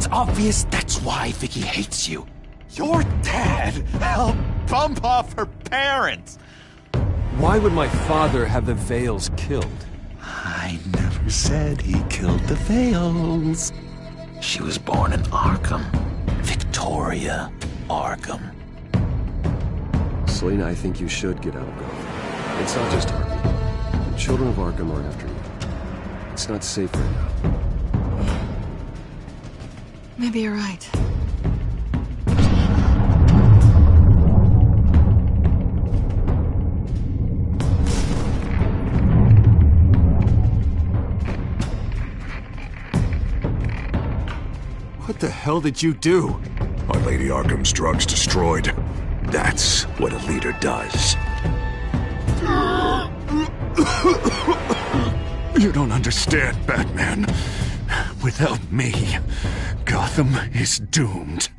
It's obvious that's why Vicky hates you. Your dad helped bump off her parents. Why would my father have the Vales killed? I never said he killed the Vales. She was born in Arkham. Victoria Arkham. Selina, I think you should get out of Gotham. It's not just Harvey. The children of Arkham are after you. It's not safe right now. Maybe you're right. What the hell did you do? Are Lady Arkham's drugs destroyed? That's what a leader does. You don't understand, Batman. Without me, Gotham is doomed.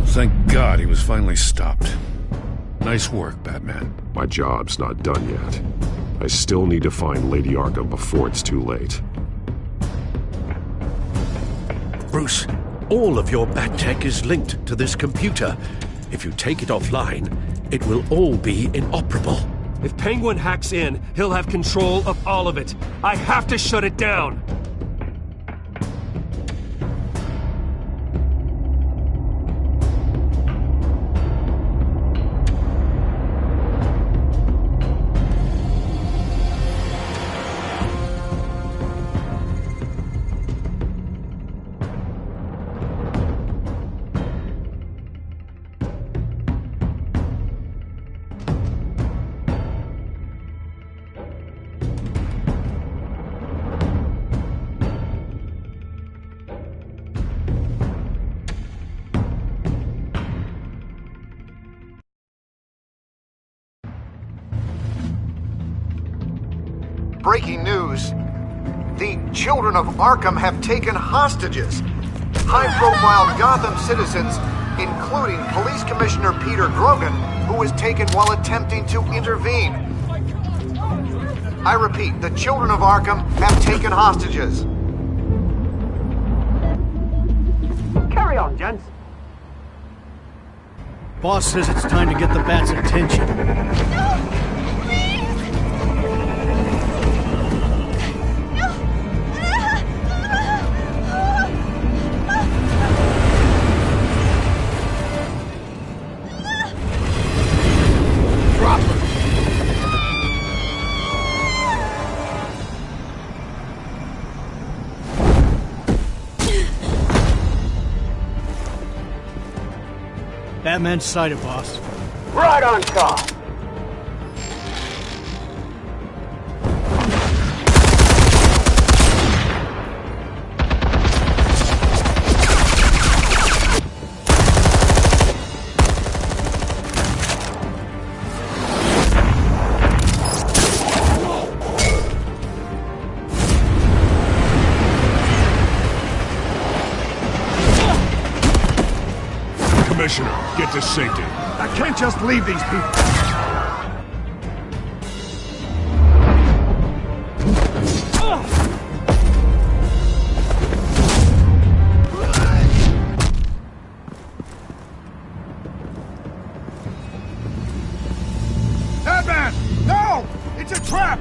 Thank God he was finally stopped. Nice work, Batman. My job's not done yet. I still need to find Lady Arkham before it's too late. Bruce, all of your bat tech is linked to this computer. If you take it offline, it will all be inoperable. If Penguin hacks in, he'll have control of all of it. I have to shut it down! Breaking news. The children of Arkham have taken hostages. High-profile Gotham citizens, including Police Commissioner Peter Grogan, who was taken while attempting to intervene. I repeat, the children of Arkham have taken hostages. Carry on, gents. Boss says it's time to get the Bat's attention. Batman's sighted, boss. Right on top. Commissioner, get to safety. I can't just leave these people. Batman! No! It's a trap!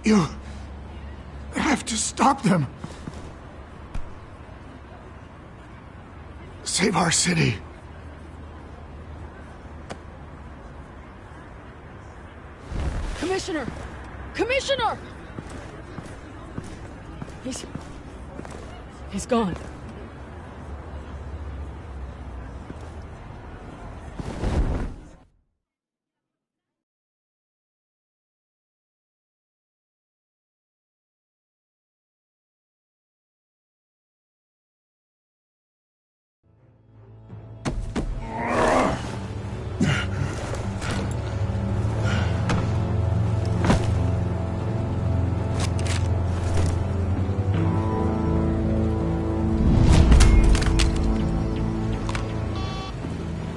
You have to stop them. Save our city. Commissioner! Commissioner! He's gone.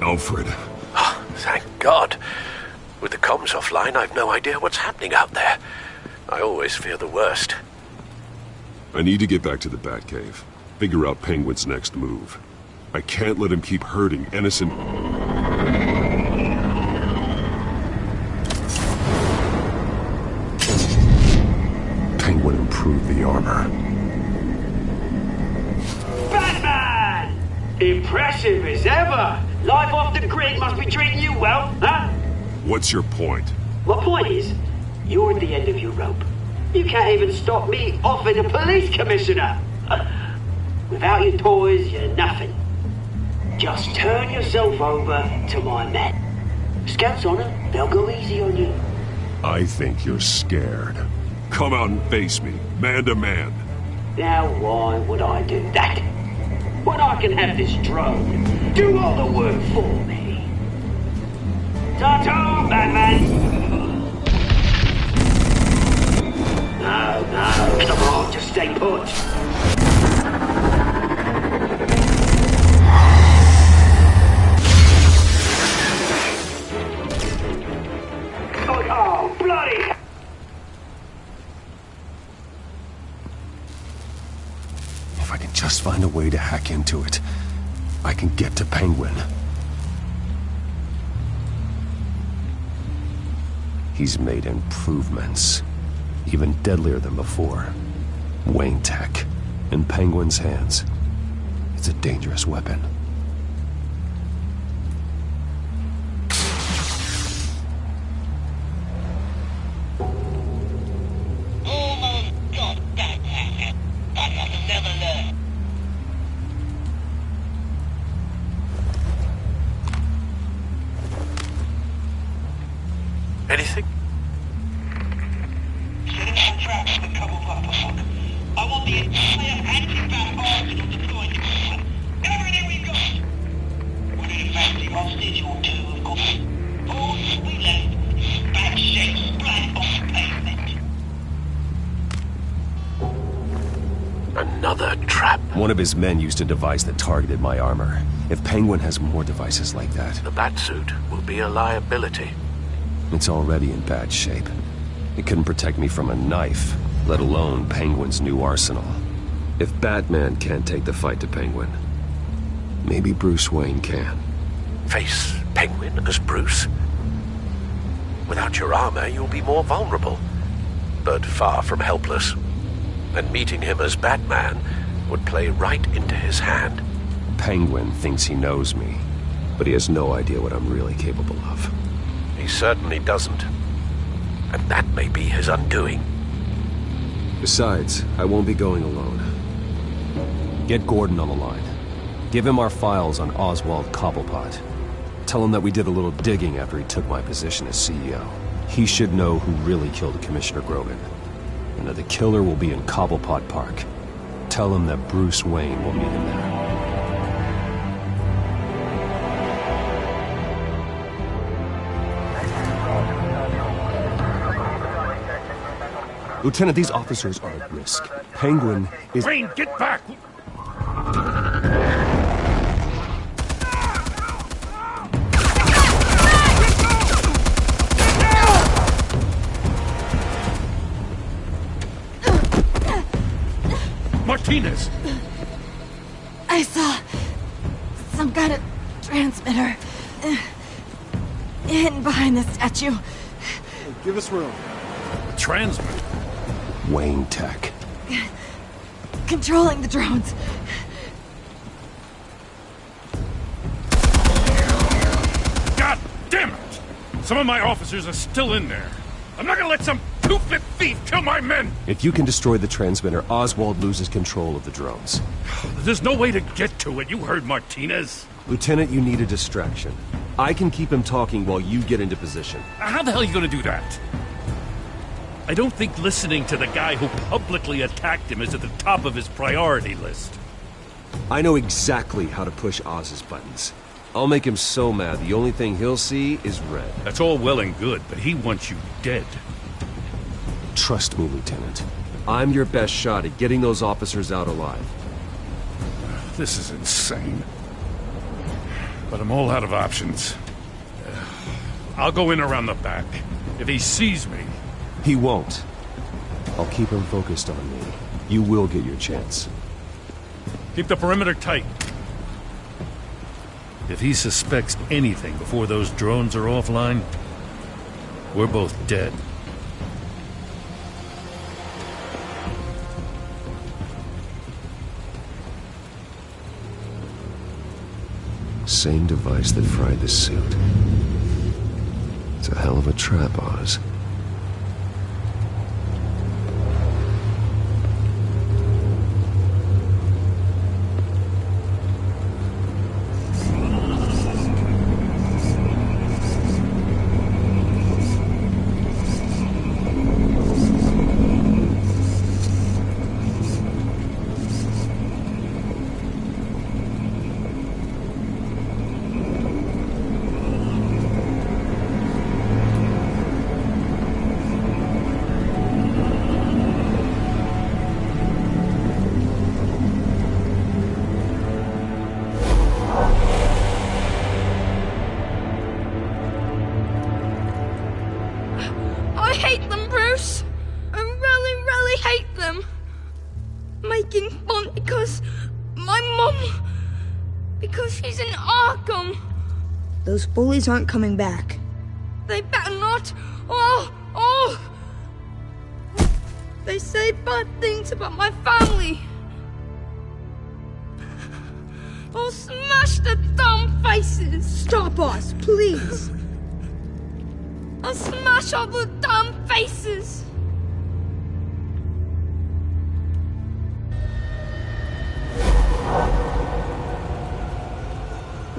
Alfred. Oh, thank God. With the comms offline, I've no idea what's happening out there. I always fear the worst. I need to get back to the Batcave. Figure out Penguin's next move. I can't let him keep hurting innocent... Penguin improved the armor. Batman! Impressive as ever! Life off the grid must be treating you well, huh? What's your point? My point is, you're at the end of your rope. You can't even stop me offing a police commissioner. Without your toys, you're nothing. Just turn yourself over to my men. Scouts on it, they'll go easy on you. I think you're scared. Come out and face me, man to man. Now why would I do that? When I can have this drone do all the work for me. Ta-ta, Batman! No, come on, just stay put. Oh, bloody! If I can just find a way to hack into it, I can get to Penguin. He's made improvements, even deadlier than before. Wayne Tech, in Penguin's hands. It's a dangerous weapon. Anything? Setting some traps for Cobblepot. I want the entire anti-bat arsenal deployed. Everything we've got. We need a fancy hostage or two, of course. All we left is bad shape splat on the pavement. Another trap. One of his men used a device that targeted my armor. If Penguin has more devices like that... The Batsuit will be a liability. It's already in bad shape. It couldn't protect me from a knife, let alone Penguin's new arsenal. If Batman can't take the fight to Penguin, maybe Bruce Wayne can. Face Penguin as Bruce? Without your armor, you'll be more vulnerable, but far from helpless. And meeting him as Batman would play right into his hand. Penguin thinks he knows me, but he has no idea what I'm really capable of. He certainly doesn't. And that may be his undoing. Besides, I won't be going alone. Get Gordon on the line. Give him our files on Oswald Cobblepot. Tell him that we did a little digging after he took my position as CEO. He should know who really killed Commissioner Grogan, and that the killer will be in Cobblepot Park. Tell him that Bruce Wayne will meet him there. Lieutenant, these officers are at risk. Penguin is... Wayne, get back! Martinez! I saw some kind of transmitter hidden behind the statue. Give us room. A transmitter? Wayne Tech. Controlling the drones. Some of my officers are still in there. I'm not gonna let some two-bit thief kill my men! If you can destroy the transmitter, Oswald loses control of the drones. There's no way to get to it. You heard Martinez. Lieutenant, you need a distraction. I can keep him talking while you get into position. How the hell are you gonna do that? I don't think listening to the guy who publicly attacked him is at the top of his priority list. I know exactly how to push Oz's buttons. I'll make him so mad the only thing he'll see is red. That's all well and good, but he wants you dead. Trust me, Lieutenant. I'm your best shot at getting those officers out alive. This is insane. But I'm all out of options. I'll go in around the back. If he sees me... He won't. I'll keep him focused on me. You will get your chance. Keep the perimeter tight. If he suspects anything before those drones are offline, we're both dead. Same device that fried the suit. It's a hell of a trap, Oz. I hate them, Bruce. I really, really hate them. Making fun because my mum... because she's in Arkham. Those bullies aren't coming back. They better not. They say bad things about my family. I'll smash the dumb faces. Stop us, please. I'll smash all the damn faces!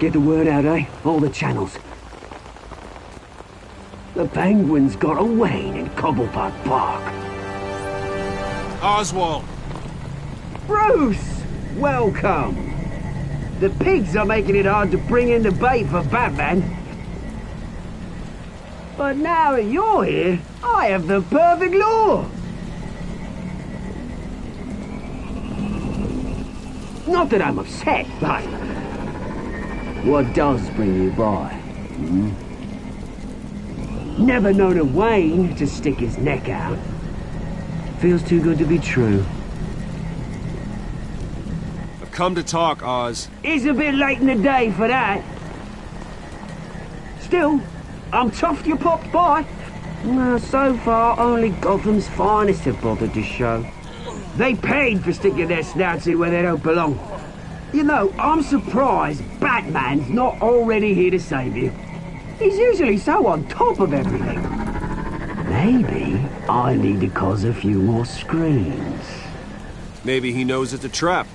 Get the word out, eh? All the channels. The Penguins got away in Cobblepot Park. Oswald! Bruce! Welcome! The pigs are making it hard to bring in the bait for Batman. But now that you're here, I have the perfect lure! Not that I'm upset, but... what does bring you by? Never known a Wayne to stick his neck out. Feels too good to be true. I've come to talk, Oz. It's a bit late in the day for that. Still, I'm chuffed you popped by. Well, so far, only Gotham's finest have bothered to show. They paid for sticking their snouts in where they don't belong. You know, I'm surprised Batman's not already here to save you. He's usually so on top of everything. Maybe I need to cause a few more screams. Maybe he knows it's a trap.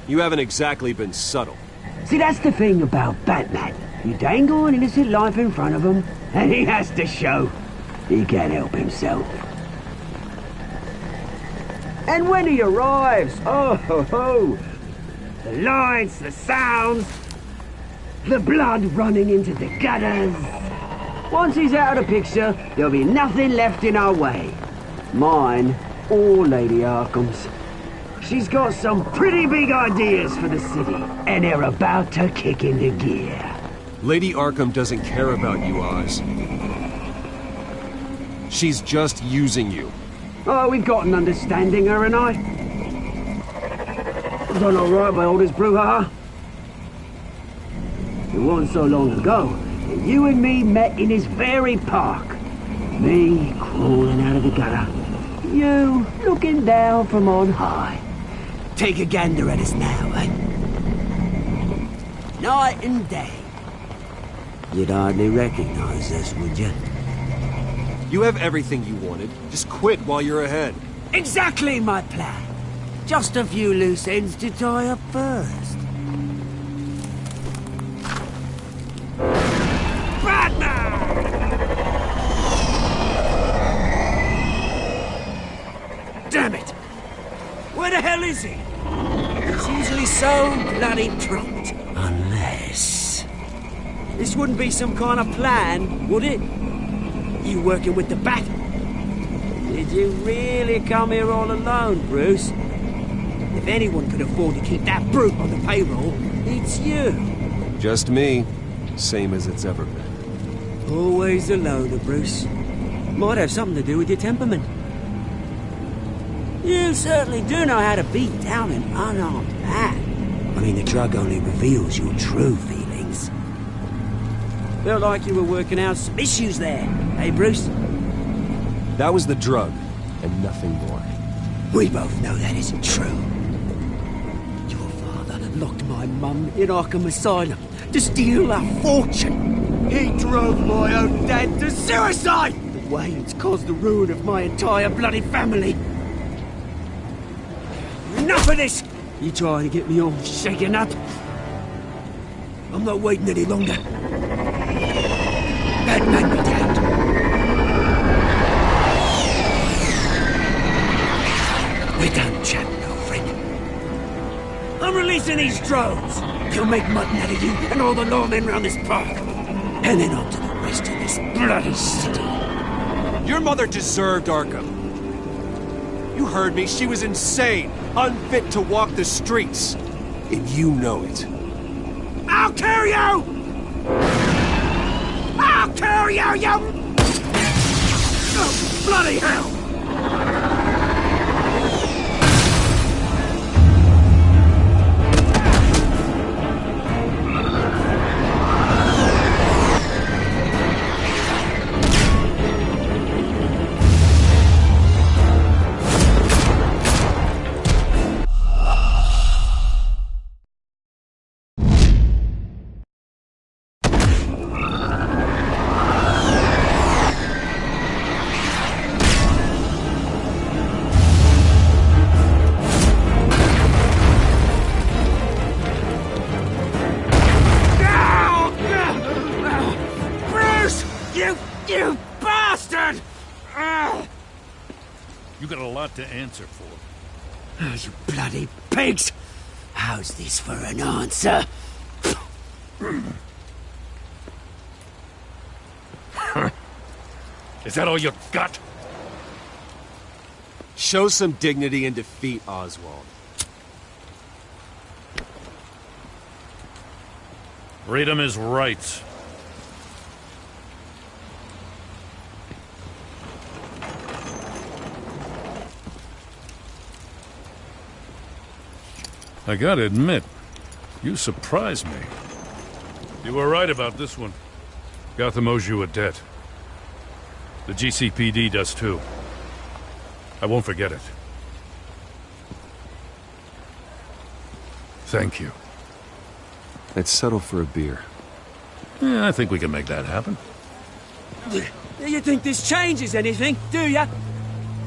You haven't exactly been subtle. See, that's the thing about Batman. You dangle an innocent life in front of him, and he has to show he can't help himself. And when he arrives, oh ho ho! The lights, the sounds, the blood running into the gutters. Once he's out of the picture, there'll be nothing left in our way. Mine or Lady Arkham's. She's got some pretty big ideas for the city, and they're about to kick into gear. Lady Arkham doesn't care about you, Oz. She's just using you. Oh, we've got an understanding, her and I. Done all right by all this brouhaha. It wasn't so long ago that you and me met in this very park. Me crawling out of the gutter. You looking down from on high. Take a gander at us now, eh? Night and day. You'd hardly recognize us, would you? You have everything you wanted. Just quit while you're ahead. Exactly my plan. Just a few loose ends to tie up first. Damn it! Where the hell is he? He's usually so bloody prompt. Unless... This wouldn't be some kind of plan, would it? You working with the Bat? Did you really come here all alone, Bruce? If anyone could afford to keep that brute on the payroll, it's you. Just me. Same as it's ever been. Always a loner, Bruce. Might have something to do with your temperament. You certainly do know how to beat down an unarmed man. I mean, the drug only reveals your true feelings. Felt like you were working out some issues there, eh, Bruce? That was the drug, and nothing more. We both know that isn't true. Your father locked my mum in Arkham Asylum to steal a fortune. He drove my own dad to suicide! The way it's caused the ruin of my entire bloody family. Enough of this! You trying to get me all shaken up? I'm not waiting any longer. Batman me down. We're done chatting, old friend. I'm releasing these drones. He'll make mutton out of you and all the lawmen round this park. And then on to the rest of this bloody city. Your mother deserved Arkham. You heard me. She was insane, unfit to walk the streets. And you know it. I'll kill you! I'll kill you, you... Oh, bloody hell! You bastard! You got a lot to answer for. Oh, you bloody pigs! How's this for an answer? Is that all you got? Show some dignity and defeat Oswald. Read him his rights. I gotta admit, you surprised me. You were right about this one. Gotham owes you a debt. The GCPD does too. I won't forget it. Thank you. Let's settle for a beer. Yeah, I think we can make that happen. You think this changes anything, do ya?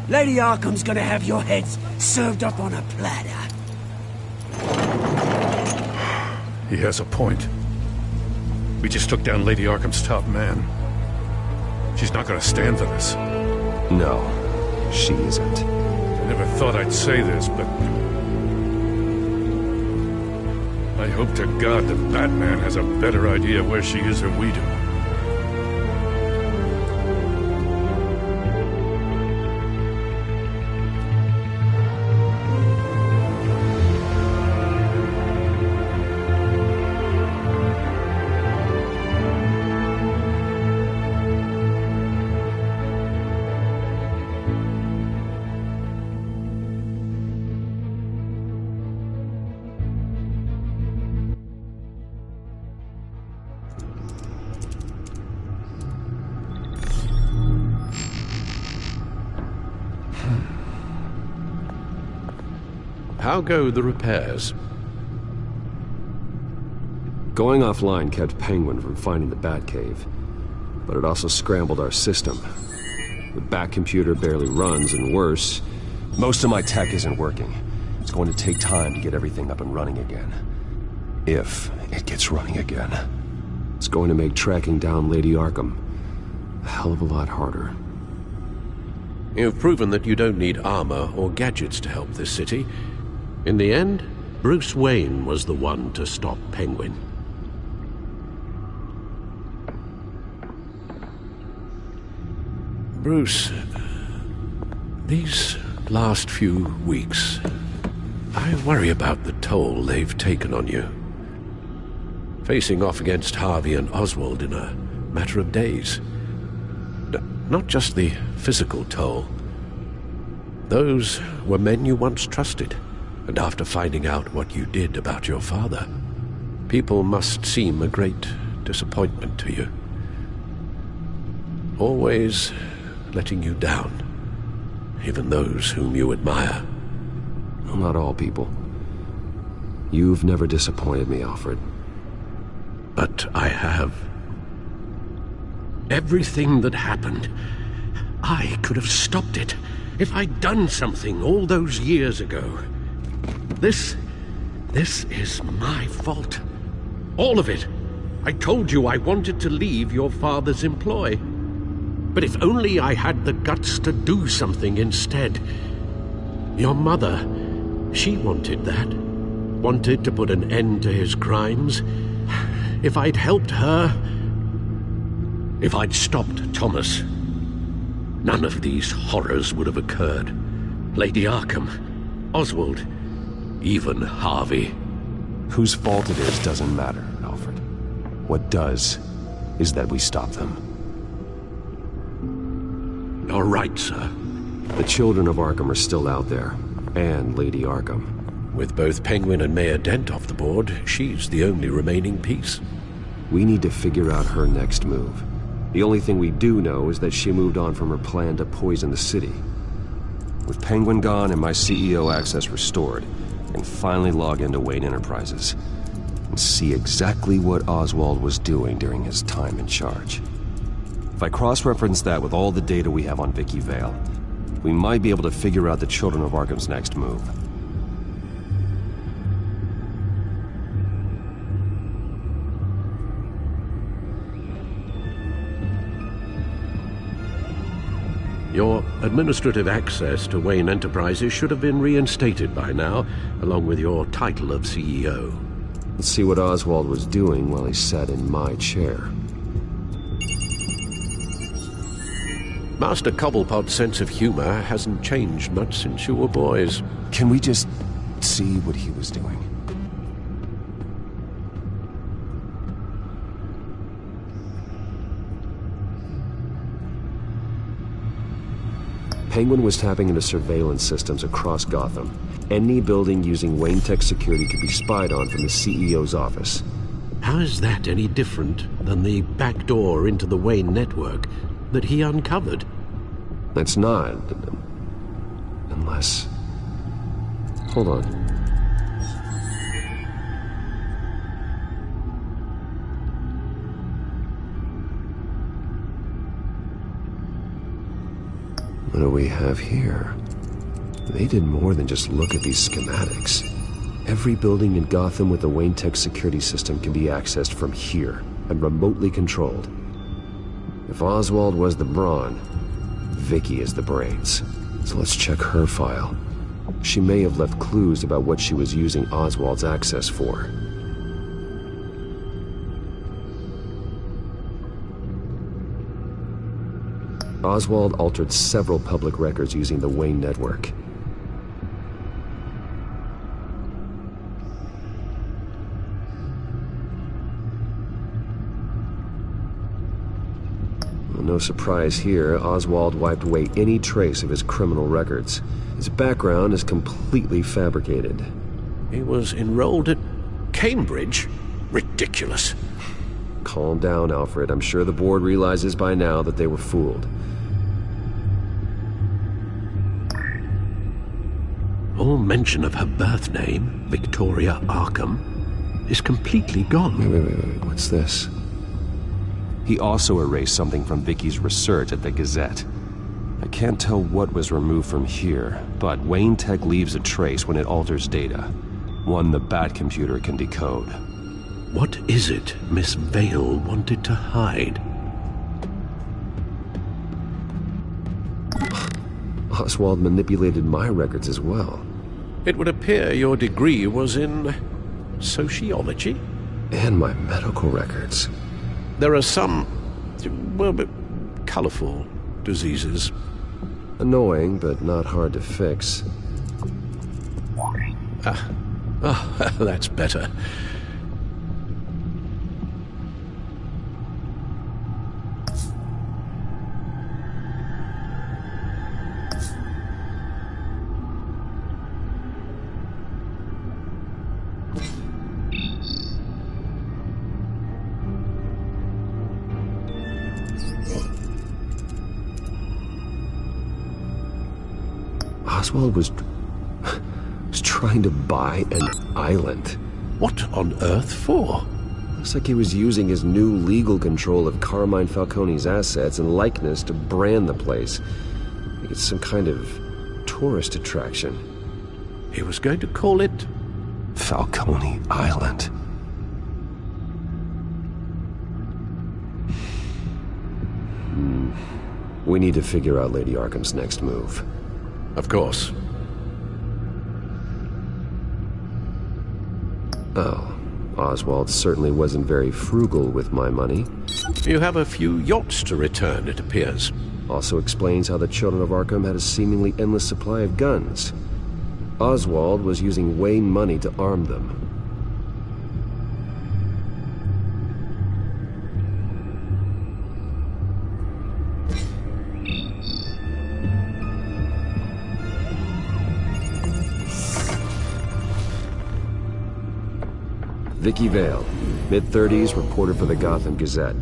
Lady Arkham's gonna have your heads served up on a platter. He has a point. We just took down Lady Arkham's top man. She's not gonna stand for this. No, she isn't. I never thought I'd say this, but... I hope to God the Batman has a better idea where she is than we do. How go the repairs? Going offline kept Penguin from finding the Batcave, but it also scrambled our system. The Bat computer barely runs, and worse, most of my tech isn't working. It's going to take time to get everything up and running again. If it gets running again. It's going to make tracking down Lady Arkham a hell of a lot harder. You've proven that you don't need armor or gadgets to help this city. In the end, Bruce Wayne was the one to stop Penguin. Bruce, these last few weeks, I worry about the toll they've taken on you. Facing off against Harvey and Oswald in a matter of days. Not just the physical toll. Those were men you once trusted, and after finding out what you did about your father, people must seem a great disappointment to you. Always letting you down, even those whom you admire. Well, not all people. You've never disappointed me, Alfred. But I have. Everything that happened, I could have stopped it if I'd done something all those years ago. This is my fault. All of it. I told you I wanted to leave your father's employ. But if only I had the guts to do something instead. Your mother, she wanted that. Wanted to put an end to his crimes. If I'd helped her, if I'd stopped Thomas, none of these horrors would have occurred. Lady Arkham, Oswald, even Harvey. Whose fault it is doesn't matter, Alfred. What does is that we stop them. You're right, sir. The children of Arkham are still out there, and Lady Arkham. With both Penguin and Mayor Dent off the board, she's the only remaining piece. We need to figure out her next move. The only thing we do know is that she moved on from her plan to poison the city. With Penguin gone and my CEO access restored, I can finally log into Wayne Enterprises and see exactly what Oswald was doing during his time in charge. If I cross-reference that with all the data we have on Vicky Vale, we might be able to figure out the Children of Arkham's next move. Your administrative access to Wayne Enterprises should have been reinstated by now, along with your title of CEO. Let's see what Oswald was doing while he sat in my chair. Master Cobblepot's sense of humor hasn't changed much since you were boys. Can we just see what he was doing? Penguin was tapping into surveillance systems across Gotham. Any building using Wayne Tech security could be spied on from the CEO's office. How is that any different than the back door into the Wayne network that he uncovered? That's not. Unless... Hold on. What do we have here? They did more than just look at these schematics. Every building in Gotham with the Wayne Tech security system can be accessed from here and remotely controlled. If Oswald was the brawn, Vicky is the brains. So let's check her file. She may have left clues about what she was using Oswald's access for. Oswald altered several public records using the Wayne network. Well, no surprise here, Oswald wiped away any trace of his criminal records. His background is completely fabricated. He was enrolled at Cambridge? Ridiculous. Calm down, Alfred. I'm sure the board realizes by now that they were fooled. All mention of her birth name, Victoria Arkham, is completely gone. Wait. What's this? He also erased something from Vicky's research at the Gazette. I can't tell what was removed from here, but Wayne Tech leaves a trace when it alters data. One the Bat computer can decode. What is it Miss Vale wanted to hide? Oswald manipulated my records as well. It would appear your degree was in sociology? And my medical records. There are some, well, colorful diseases. Annoying, but not hard to fix. That's better. Oswald was trying to buy an island. What on earth for? Looks like he was using his new legal control of Carmine Falcone's assets and likeness to brand the place. It's some kind of tourist attraction. He was going to call it Falcone Island. We need to figure out Lady Arkham's next move. Of course. Oh, Oswald certainly wasn't very frugal with my money. You have a few yachts to return, it appears. Also explains how the children of Arkham had a seemingly endless supply of guns. Oswald was using Wayne money to arm them. Vicky Vale, mid-30s, reporter for the Gotham Gazette.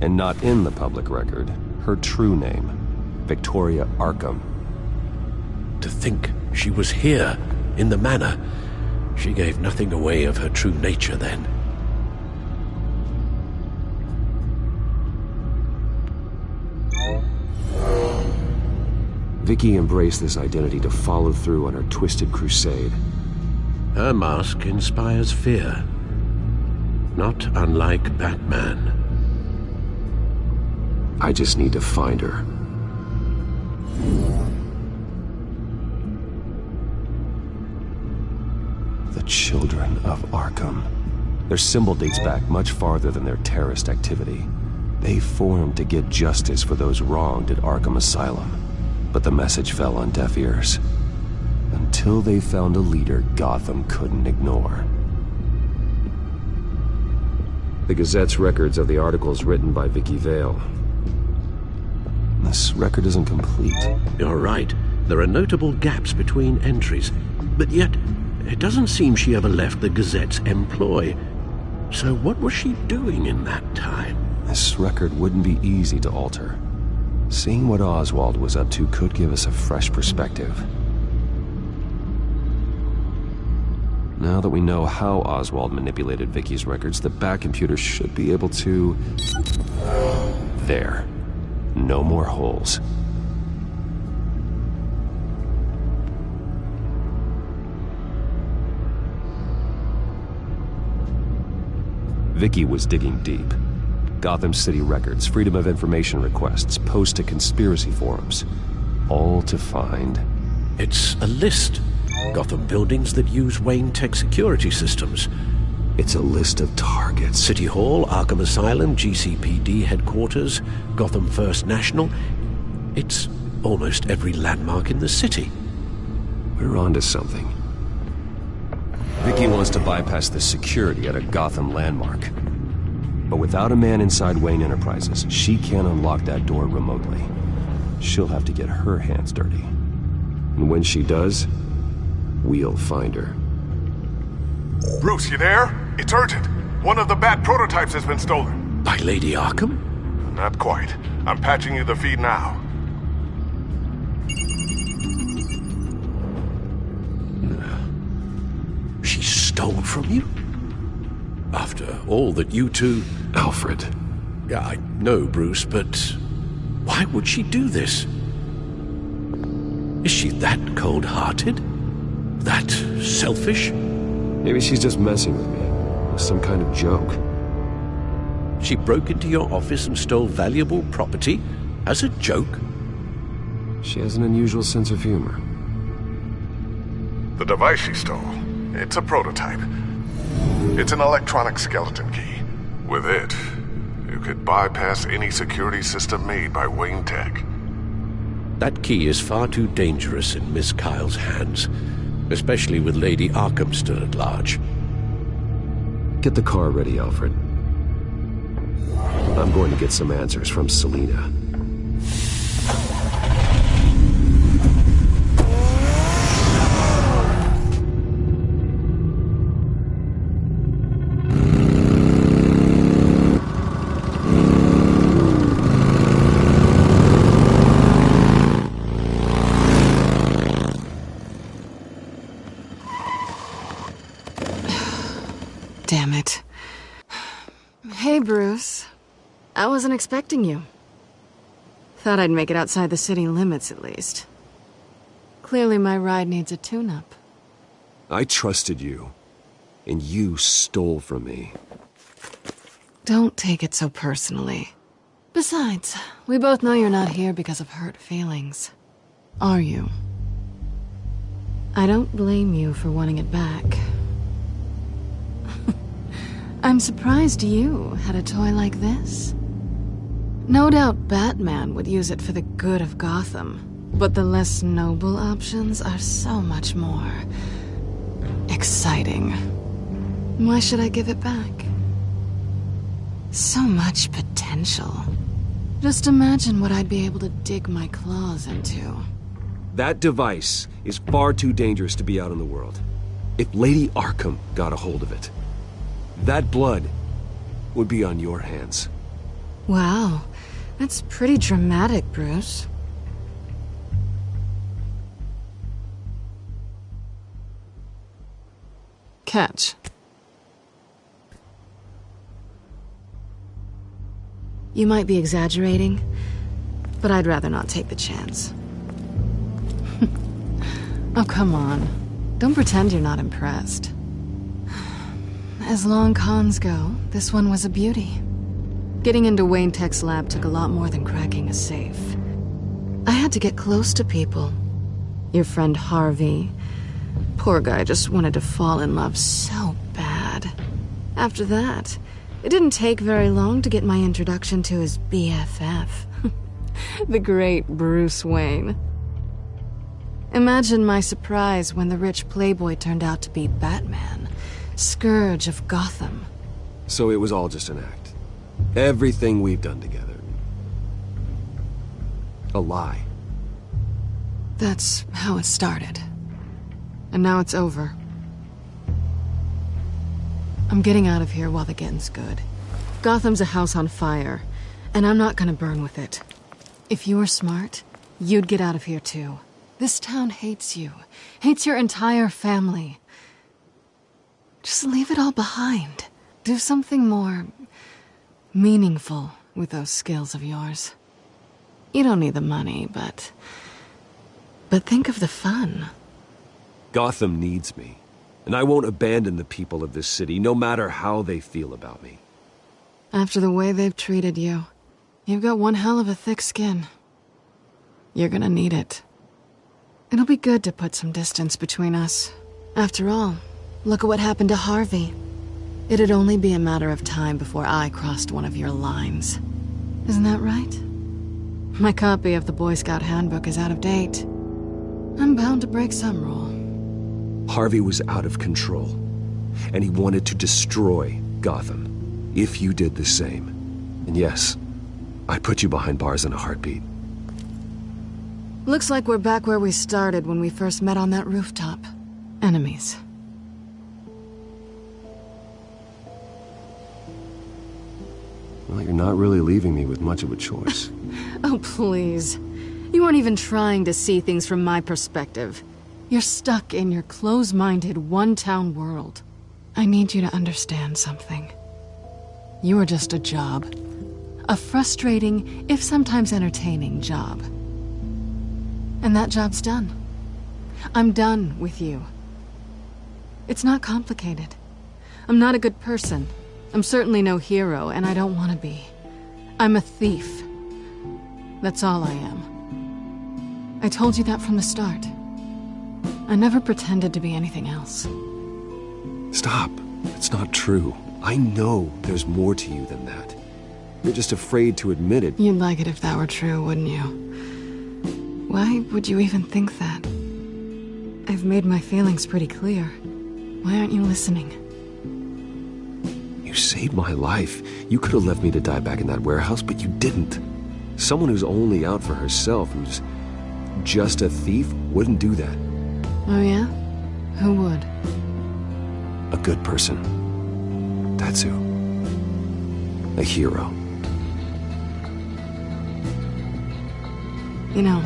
And not in the public record, her true name, Victoria Arkham. To think she was here, in the manor. She gave nothing away of her true nature then. Vicky embraced this identity to follow through on her twisted crusade. Her mask inspires fear. Not unlike Batman. I just need to find her. The Children of Arkham. Their symbol dates back much farther than their terrorist activity. They formed to get justice for those wronged at Arkham Asylum. But the message fell on deaf ears. Until they found a leader Gotham couldn't ignore. The Gazette's records of the articles written by Vicky Vale. This record isn't complete. You're right. There are notable gaps between entries. But yet, it doesn't seem she ever left the Gazette's employ. So what was she doing in that time? This record wouldn't be easy to alter. Seeing what Oswald was up to could give us a fresh perspective. Now that we know how Oswald manipulated Vicky's records, the Bat computer should be able to... There. No more holes. Vicky was digging deep. Gotham City records, Freedom of Information requests, posts to conspiracy forums. All to find... It's a list. Gotham buildings that use Wayne Tech security systems. It's a list of targets. City Hall, Arkham Asylum, GCPD headquarters, Gotham First National. It's almost every landmark in the city. We're onto something. Vicky wants to bypass the security at a Gotham landmark. But without a man inside Wayne Enterprises, she can't unlock that door remotely. She'll have to get her hands dirty. And when she does, we'll find her. Bruce, you there? It's urgent. One of the Bat prototypes has been stolen. By Lady Arkham? Not quite. I'm patching you the feed now. She stole from you? After all that you two... Alfred. Yeah, I know, Bruce, but why would she do this? Is she that cold-hearted? That selfish? Maybe she's just messing with me. It was some kind of joke. She broke into your office and stole valuable property as a joke? She has an unusual sense of humor. The device she stole, it's a prototype. It's an electronic skeleton key. With it, you could bypass any security system made by Wayne Tech. That key is far too dangerous in Miss Kyle's hands, especially with Lady Arkham still at large. Get the car ready, Alfred. I'm going to get some answers from Selina. Damn it. Hey, Bruce. I wasn't expecting you. Thought I'd make it outside the city limits, at least. Clearly my ride needs a tune-up. I trusted you, and you stole from me. Don't take it so personally. Besides, we both know you're not here because of hurt feelings. Are you? I don't blame you for wanting it back. I'm surprised you had a toy like this. No doubt Batman would use it for the good of Gotham, but the less noble options are so much more exciting. Why should I give it back? So much potential. Just imagine what I'd be able to dig my claws into. That device is far too dangerous to be out in the world. If Lady Arkham got a hold of it, that blood would be on your hands. Wow, that's pretty dramatic, Bruce. Catch. You might be exaggerating, but I'd rather not take the chance. Oh, come on. Don't pretend you're not impressed. As long cons go, this one was a beauty. Getting into Wayne Tech's lab took a lot more than cracking a safe. I had to get close to people. Your friend Harvey. Poor guy just wanted to fall in love so bad. After that, it didn't take very long to get my introduction to his BFF. The great Bruce Wayne. Imagine my surprise when the rich playboy turned out to be Batman, Scourge of Gotham. So it was all just an act. Everything we've done together. A lie. That's how it started. And now it's over. I'm getting out of here while the getting's good. Gotham's a house on fire, and I'm not gonna burn with it. If you were smart, you'd get out of here too. This town hates you. Hates your entire family. Just leave it all behind. Do something more meaningful with those skills of yours. You don't need the money, but think of the fun. Gotham needs me, and I won't abandon the people of this city, no matter how they feel about me. After the way they've treated you, you've got one hell of a thick skin. You're gonna need it. It'll be good to put some distance between us. After all, look at what happened to Harvey. It'd only be a matter of time before I crossed one of your lines. Isn't that right? My copy of the Boy Scout Handbook is out of date. I'm bound to break some rule. Harvey was out of control, and he wanted to destroy Gotham, if you did the same. And yes, I'd put you behind bars in a heartbeat. Looks like we're back where we started when we first met on that rooftop. Enemies. Well, you're not really leaving me with much of a choice. Oh, please. You aren't even trying to see things from my perspective. You're stuck in your close-minded, one-town world. I need you to understand something. You are just a job. A frustrating, if sometimes entertaining, job. And that job's done. I'm done with you. It's not complicated. I'm not a good person. I'm certainly no hero, and I don't want to be. I'm a thief. That's all I am. I told you that from the start. I never pretended to be anything else. Stop. It's not true. I know there's more to you than that. You're just afraid to admit it. You'd like it if that were true, wouldn't you? Why would you even think that? I've made my feelings pretty clear. Why aren't you listening? You saved my life. You could have left me to die back in that warehouse, but you didn't. Someone who's only out for herself, who's just a thief, wouldn't do that. Oh yeah? Who would? A good person. That's who. A hero. You know,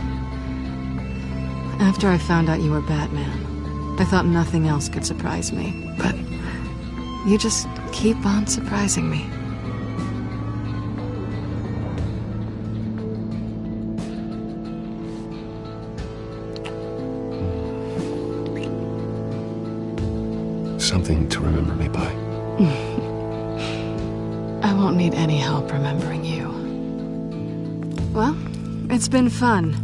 after I found out you were Batman, I thought nothing else could surprise me, but you just keep on surprising me. Something to remember me by. I won't need any help remembering you. Well, it's been fun.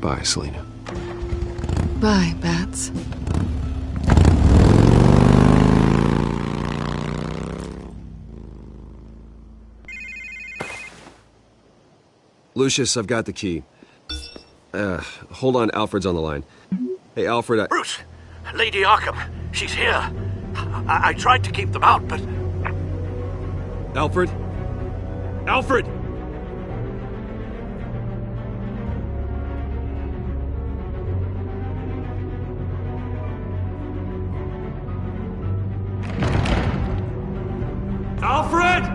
Bye, Selina. Bye, Bats. Lucius, I've got the key. Hold on, Alfred's on the line. Hey, Alfred, Bruce! Lady Arkham, she's here. I tried to keep them out, but... Alfred? Alfred! Alfred!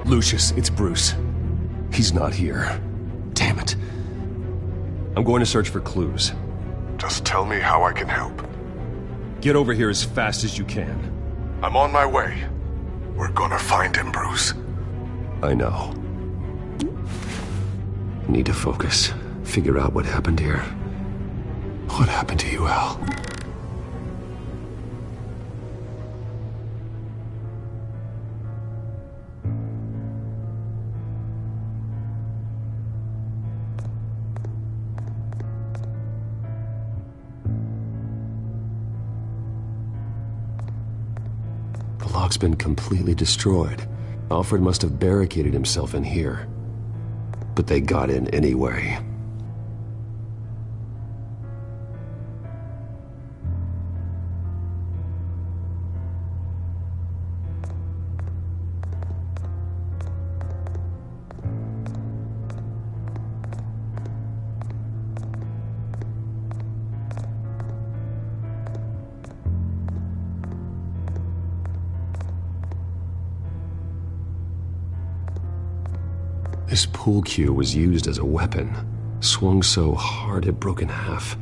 Lucius, it's Bruce. He's not here. Damn it. I'm going to search for clues. Just tell me how I can help. Get over here as fast as you can. I'm on my way. We're gonna find him, Bruce. I know. Need to focus. Figure out what happened here. What happened to you, Al? The lock's been completely destroyed. Alfred must have barricaded himself in here. But they got in anyway. This pool cue was used as a weapon, swung so hard it broke in half.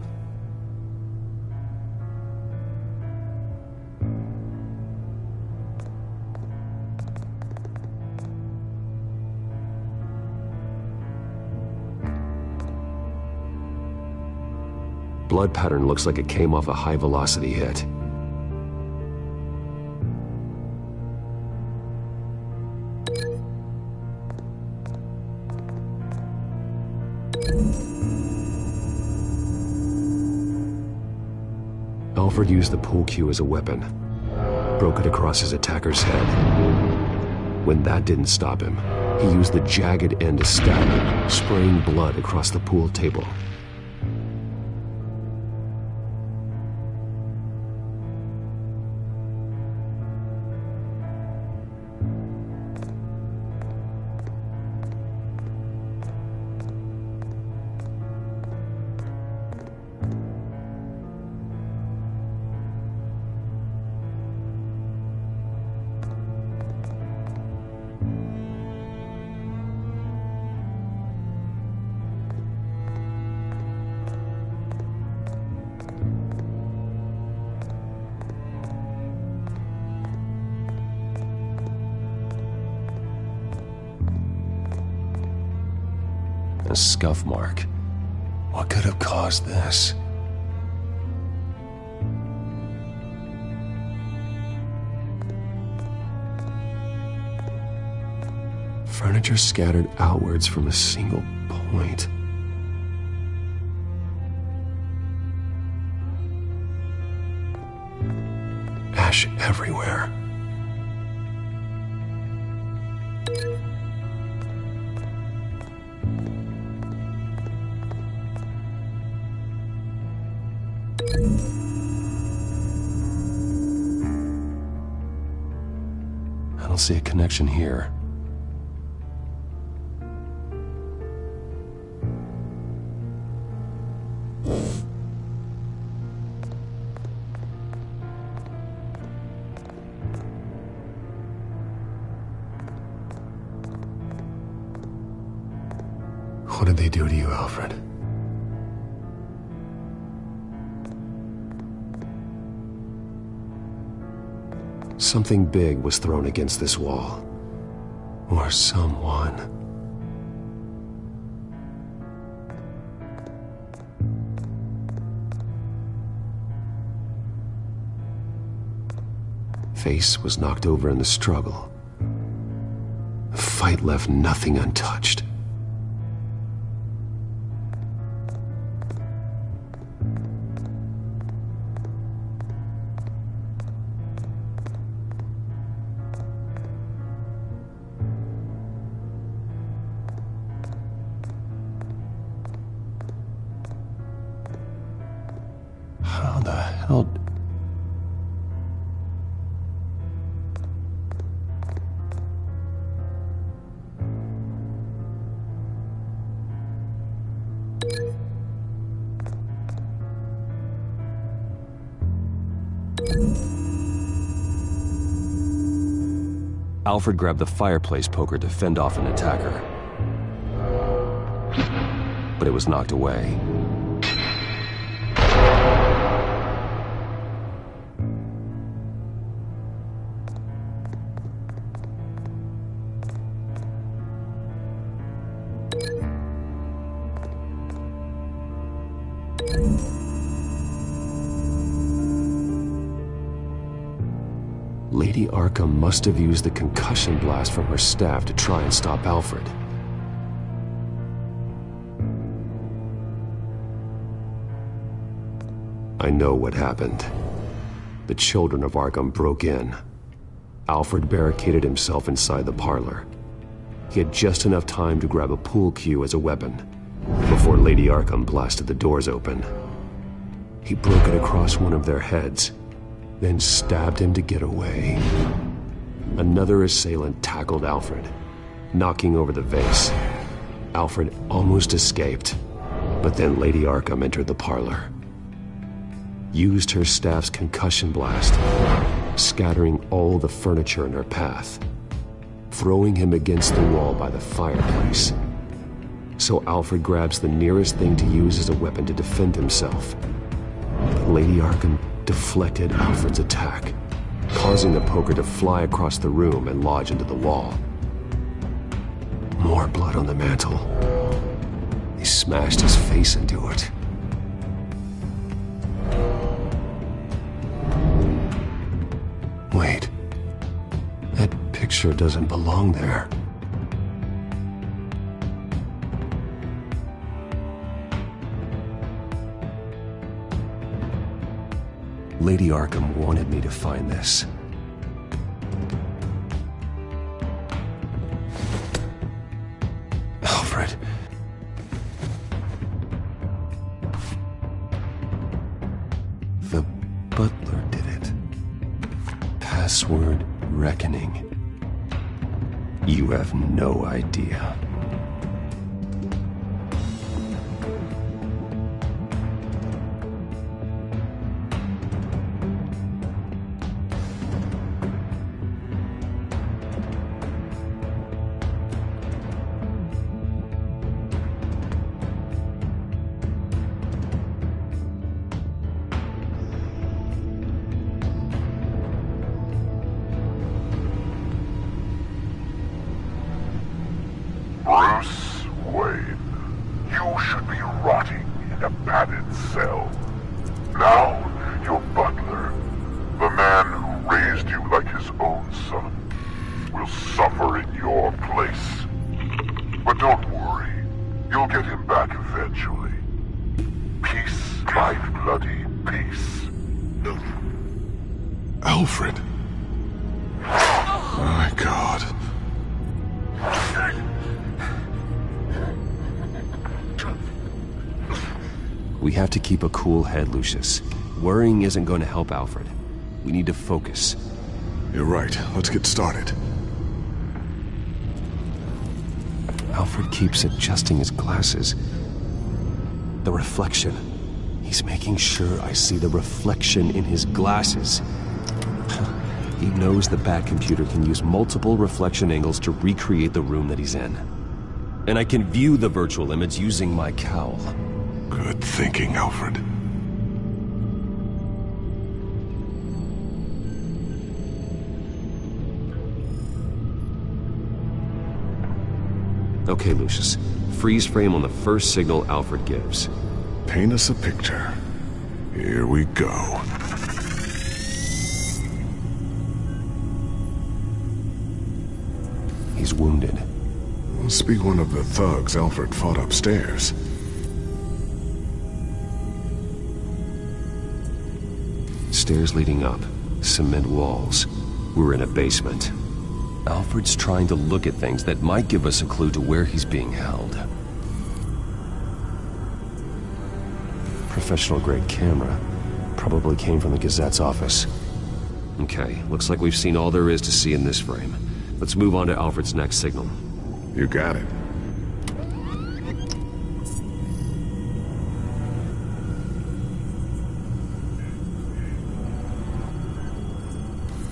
Blood pattern looks like it came off a high-velocity hit. Alfred used the pool cue as a weapon. Broke it across his attacker's head. When that didn't stop him, he used the jagged end to stab him, spraying blood across the pool table. A scuff mark. What could have caused this? Furniture scattered outwards from a single point. Ash everywhere. I don't see a connection here. What did they do to you, Alfred? Something big was thrown against this wall. Or someone. Face was knocked over in the struggle. The fight left nothing untouched. How the hell... Alfred grabbed the fireplace poker to fend off an attacker. But it was knocked away. Lady Arkham must have used the concussion blast from her staff to try and stop Alfred. I know what happened. The children of Arkham broke in. Alfred barricaded himself inside the parlor. He had just enough time to grab a pool cue as a weapon before Lady Arkham blasted the doors open. He broke it across one of their heads, then stabbed him to get away. Another assailant tackled Alfred, knocking over the vase. Alfred almost escaped, but then Lady Arkham entered the parlor. Used her staff's concussion blast, scattering all the furniture in her path, throwing him against the wall by the fireplace. So Alfred grabs the nearest thing to use as a weapon to defend himself. But Lady Arkham deflected Alfred's attack, causing the poker to fly across the room and lodge into the wall. More blood on the mantel. He smashed his face into it. Wait. That picture doesn't belong there. Lady Arkham wanted me to find this. Alfred. The butler did it. Password reckoning. You have no idea. You'll get him back eventually. Peace, my bloody peace. Alfred. My God. We have to keep a cool head, Lucius. Worrying isn't going to help Alfred. We need to focus. You're right. Let's get started. Alfred keeps adjusting his glasses. The reflection. He's making sure I see the reflection in his glasses. He knows the Bat computer can use multiple reflection angles to recreate the room that he's in. And I can view the virtual image using my cowl. Good thinking, Alfred. Okay, Lucius. Freeze frame on the first signal Alfred gives. Paint us a picture. Here we go. He's wounded. Must be one of the thugs Alfred fought upstairs. Stairs leading up. Cement walls. We're in a basement. Alfred's trying to look at things that might give us a clue to where he's being held. Professional-grade camera. Probably came from the Gazette's office. Okay, looks like we've seen all there is to see in this frame. Let's move on to Alfred's next signal. You got it.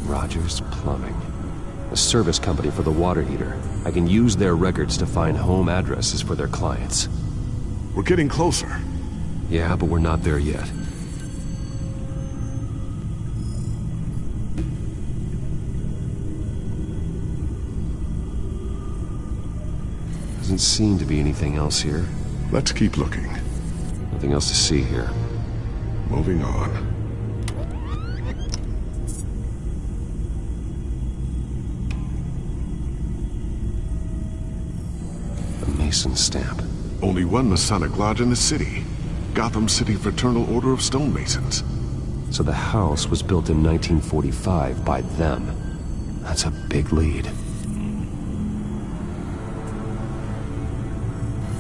Rogers Plumbing. A service company for the water heater. I can use their records to find home addresses for their clients. We're getting closer. Yeah, but we're not there yet. Doesn't seem to be anything else here. Let's keep looking. Nothing else to see here. Moving on. Mason stamp. Only one Masonic lodge in the city. Gotham City Fraternal Order of Stonemasons. So the house was built in 1945 by them. That's a big lead.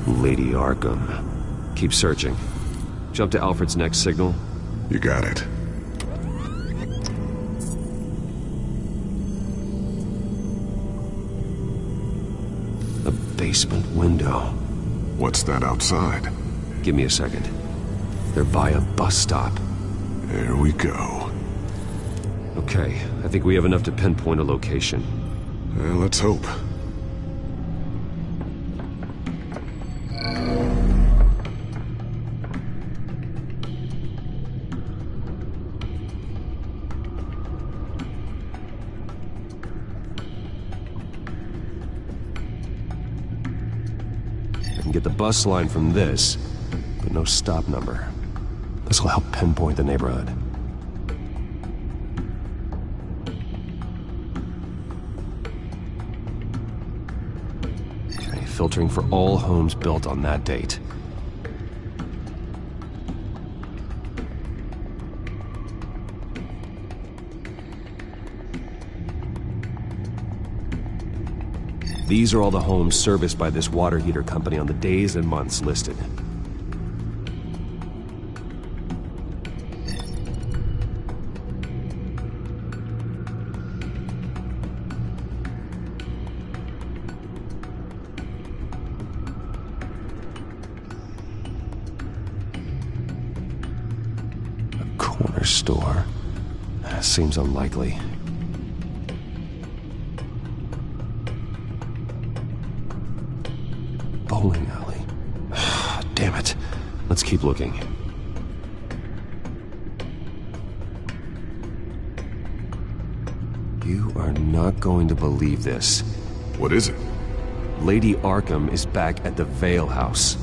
Lady Arkham. Keep searching. Jump to Alfred's next signal. You got it. Basement window. What's that outside? Give me a second. They're by a bus stop. There we go. Okay, I think we have enough to pinpoint a location. Let's hope. Get the bus line from this, but no stop number. This will help pinpoint the neighborhood. Okay, filtering for all homes built on that date. These are all the homes serviced by this water heater company on the days and months listed. A corner store? That seems unlikely. Bowling alley. Damn it. Let's keep looking. You are not going to believe this. What is it? Lady Arkham is back at the Vale House,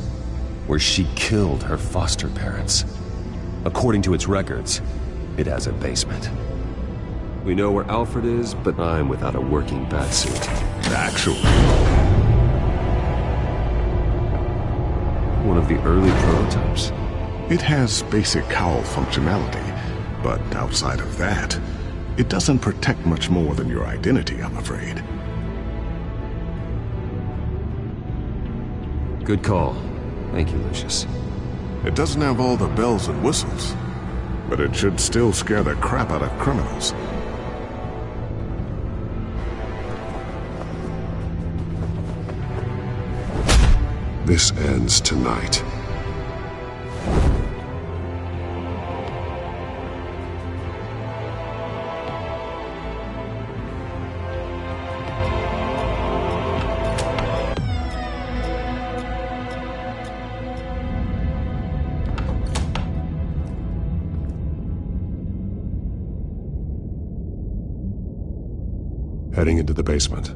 where she killed her foster parents. According to its records, it has a basement. We know where Alfred is, but I'm without a working batsuit. Actually. one of the early prototypes? It has basic cowl functionality, but outside of that, it doesn't protect much more than your identity, I'm afraid. Good call. Thank you, Lucius. It doesn't have all the bells and whistles, but it should still scare the crap out of criminals. This ends tonight. Heading into the basement.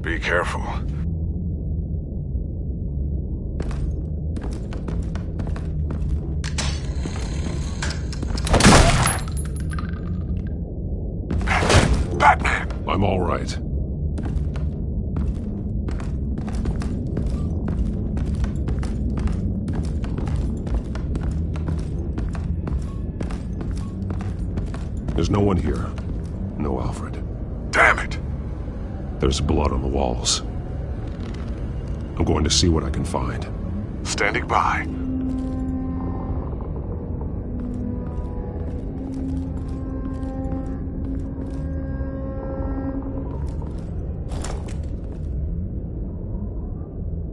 Be careful. Batman! I'm all right. There's no one here. No Alfred. Damn it! There's blood on the walls. I'm going to see what I can find. Standing by.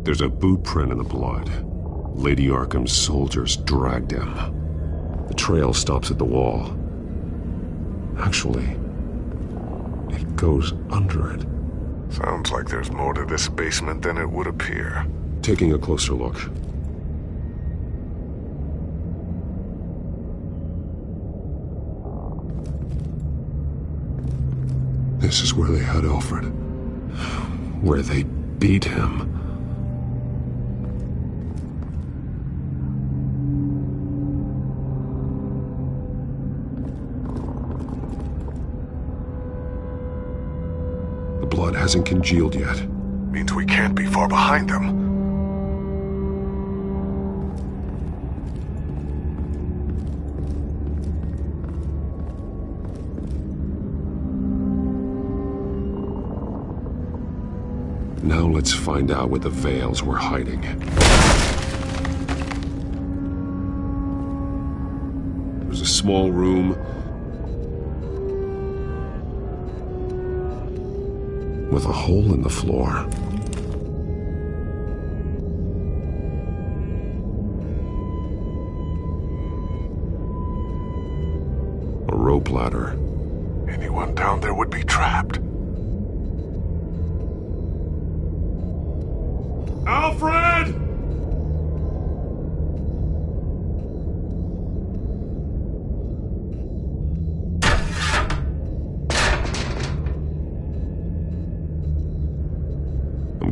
There's a boot print in the blood. Lady Arkham's soldiers dragged him. The trail stops at the wall. Actually, it goes under it. Sounds like there's more to this basement than it would appear. Taking a closer look. This is where they had Alfred. Where they beat him. Blood hasn't congealed yet. Means we can't be far behind them. Now let's find out where the Veils were hiding. There's a small room with a hole in the floor. A rope ladder. Anyone down there would be trapped. Alfred!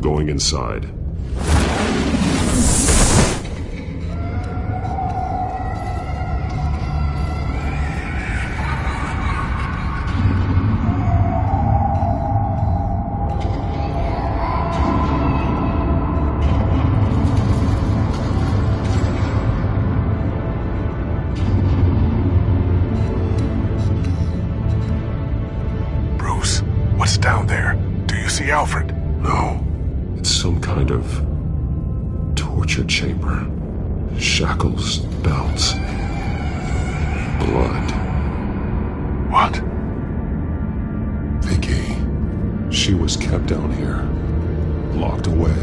Going inside. Bruce, what's down there? Do you see Alfred? No. It's some kind of torture chamber. Shackles, belts, blood. What? Vicky. She was kept down here, locked away.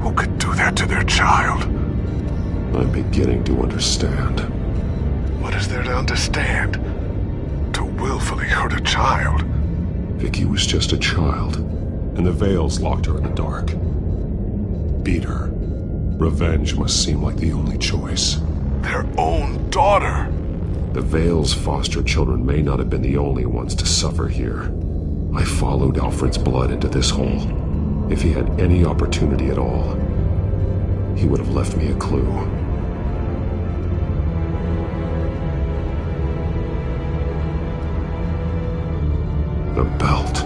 Who could do that to their child? I'm beginning to understand. What is there to understand? To willfully hurt a child? Vicky was just a child, and the Veils locked her in the dark. Beat her. Revenge must seem like the only choice. Their own daughter! The Veils' foster children may not have been the only ones to suffer here. I followed Alfred's blood into this hole. If he had any opportunity at all, he would have left me a clue. The belt.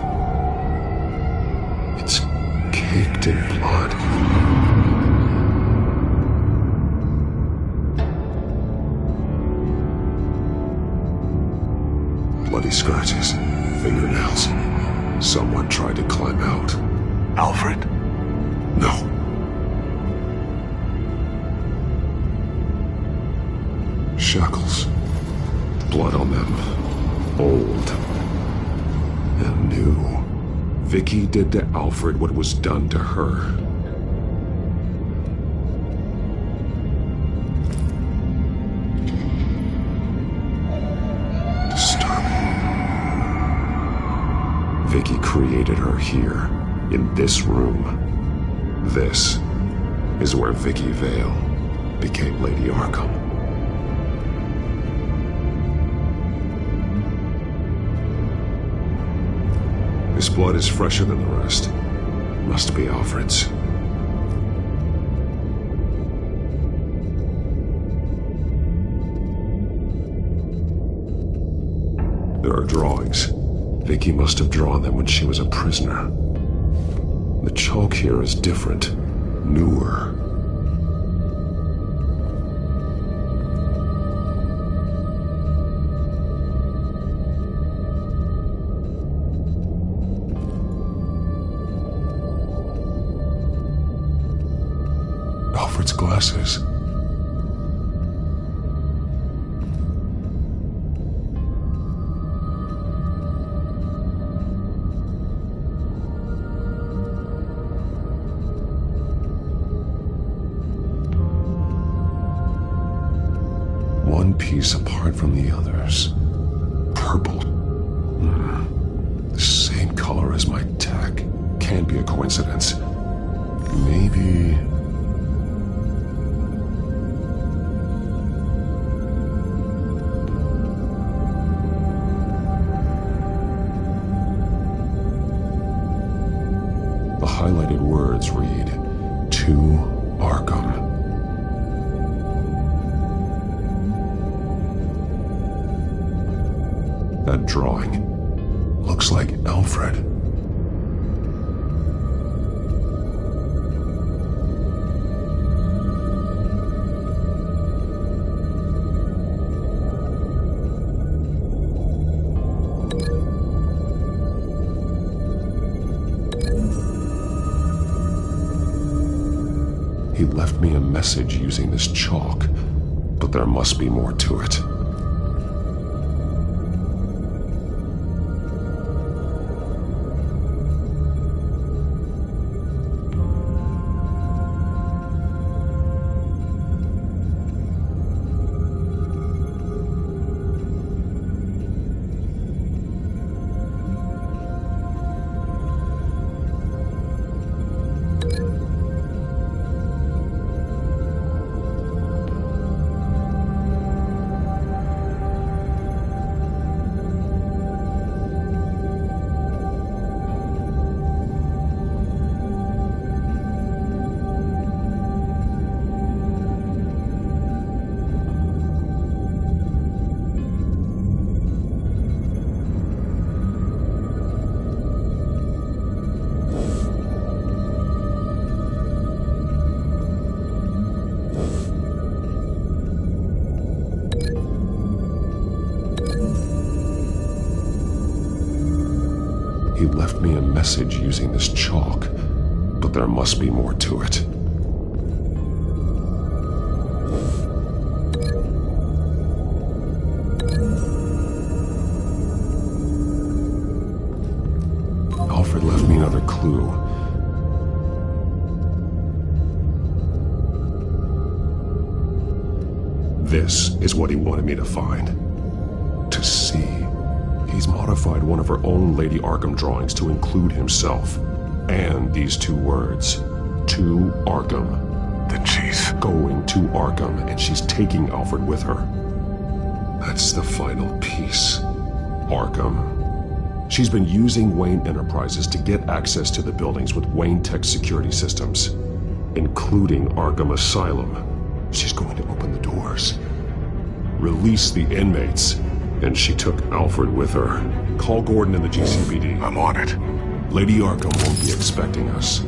It's caked in blood. Bloody scratches, fingernails. Someone tried to climb out. Alfred? No. Shackles. Blood on them. Old. And new. Vicky did to Alfred what was done to her. Vicky created her here, in this room. This is where Vicky Vale became Lady Arkham. This blood is fresher than the rest. Must be Alfred's. There are drawings. Vicky must have drawn them when she was a prisoner. The chalk here is different, newer. Alfred's glasses. One piece apart from the others. Purple. The same color as my tech. Can't be a coincidence. Maybe... The highlighted words read, "To Arkham." That drawing looks like Alfred. He left me a message using this chalk, but there must be more to it. He left me a message using this chalk, but there must be more to it. Alfred left me another clue. This is what he wanted me to find. To see. He's modified one of her own Lady Arkham drawings to include himself. And these two words. To Arkham. Then she's going to Arkham, and she's taking Alfred with her. That's the final piece. Arkham. She's been using Wayne Enterprises to get access to the buildings with Wayne Tech security systems, including Arkham Asylum. She's going to open the doors, release the inmates, and she took Alfred with her. Call Gordon and the GCPD. I'm on it. Lady Arkham won't be expecting us.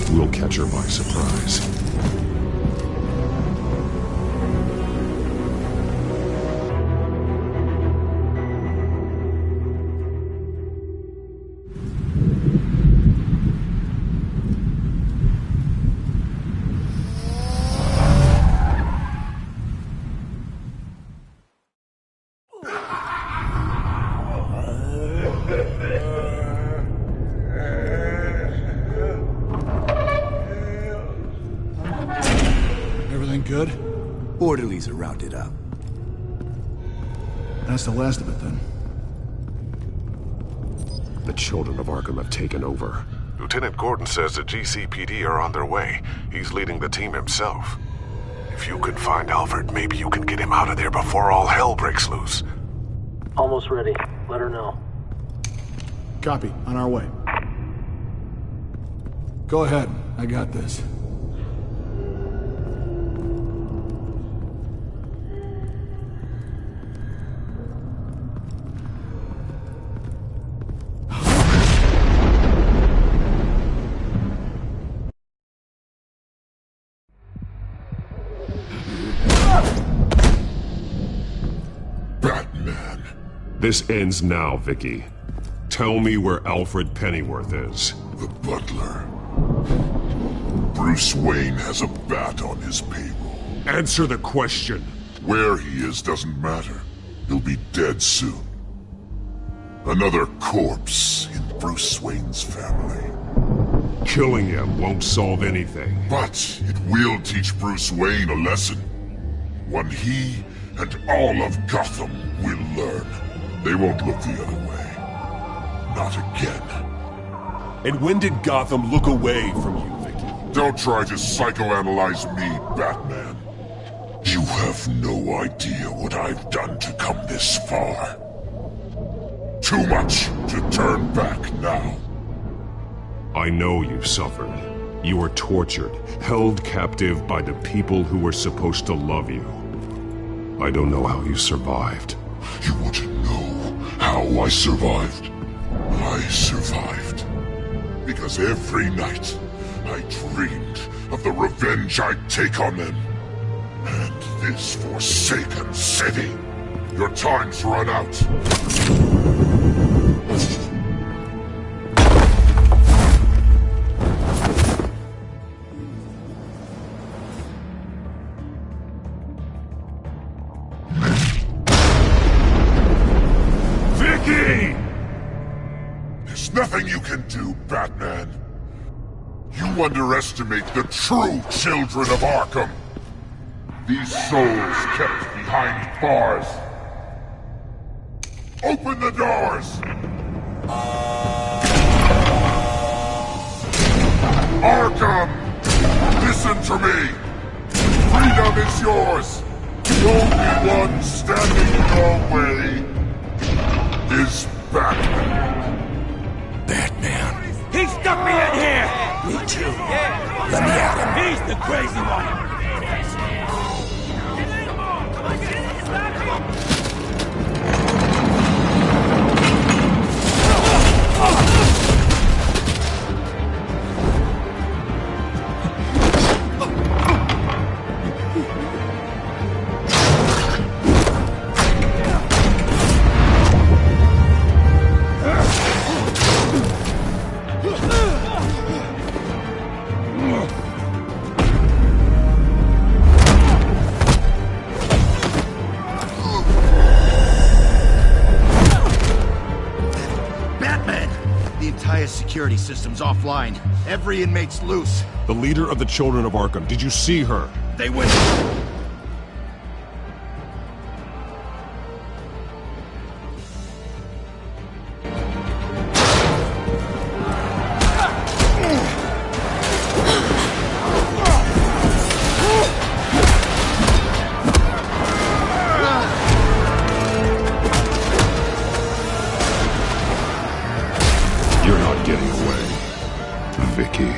We'll catch her by surprise. Everything good? Orderlies are rounded up. That's the last of it, then. The children of Arkham have taken over. Lieutenant Gordon says the GCPD are on their way. He's leading the team himself. If you can find Alfred, maybe you can get him out of there before all hell breaks loose. Almost ready. Let her know. Copy. On our way. Go ahead. I got this. Batman. This ends now, Vicky. Tell me where Alfred Pennyworth is. The butler. Bruce Wayne has a bat on his payroll. Answer the question. Where he is doesn't matter. He'll be dead soon. Another corpse in Bruce Wayne's family. Killing him won't solve anything. But it will teach Bruce Wayne a lesson. One he and all of Gotham will learn. They won't look the other way. Not again. And when did Gotham look away from you, Vicky? Don't try to psychoanalyze me, Batman. You have no idea what I've done to come this far. Too much to turn back now. I know you've suffered. You were tortured, held captive by the people who were supposed to love you. I don't know how you survived. You want to know how I survived? I survived because every night I dreamed of the revenge I'd take on them. And this forsaken city. Your time's run out. Vicky! There's nothing you can do, Batman. You underestimate the true children of Arkham. These souls kept behind bars. Open the doors! Arkham! Listen to me! Freedom is yours! The only one standing in your way is Batman. Batman. He stuck me in here! Me too. Let me at him. He's the crazy one! Security system's offline. Every inmate's loose. The leader of the Children of Arkham, did you see her? They went... You're not getting away, Vicky.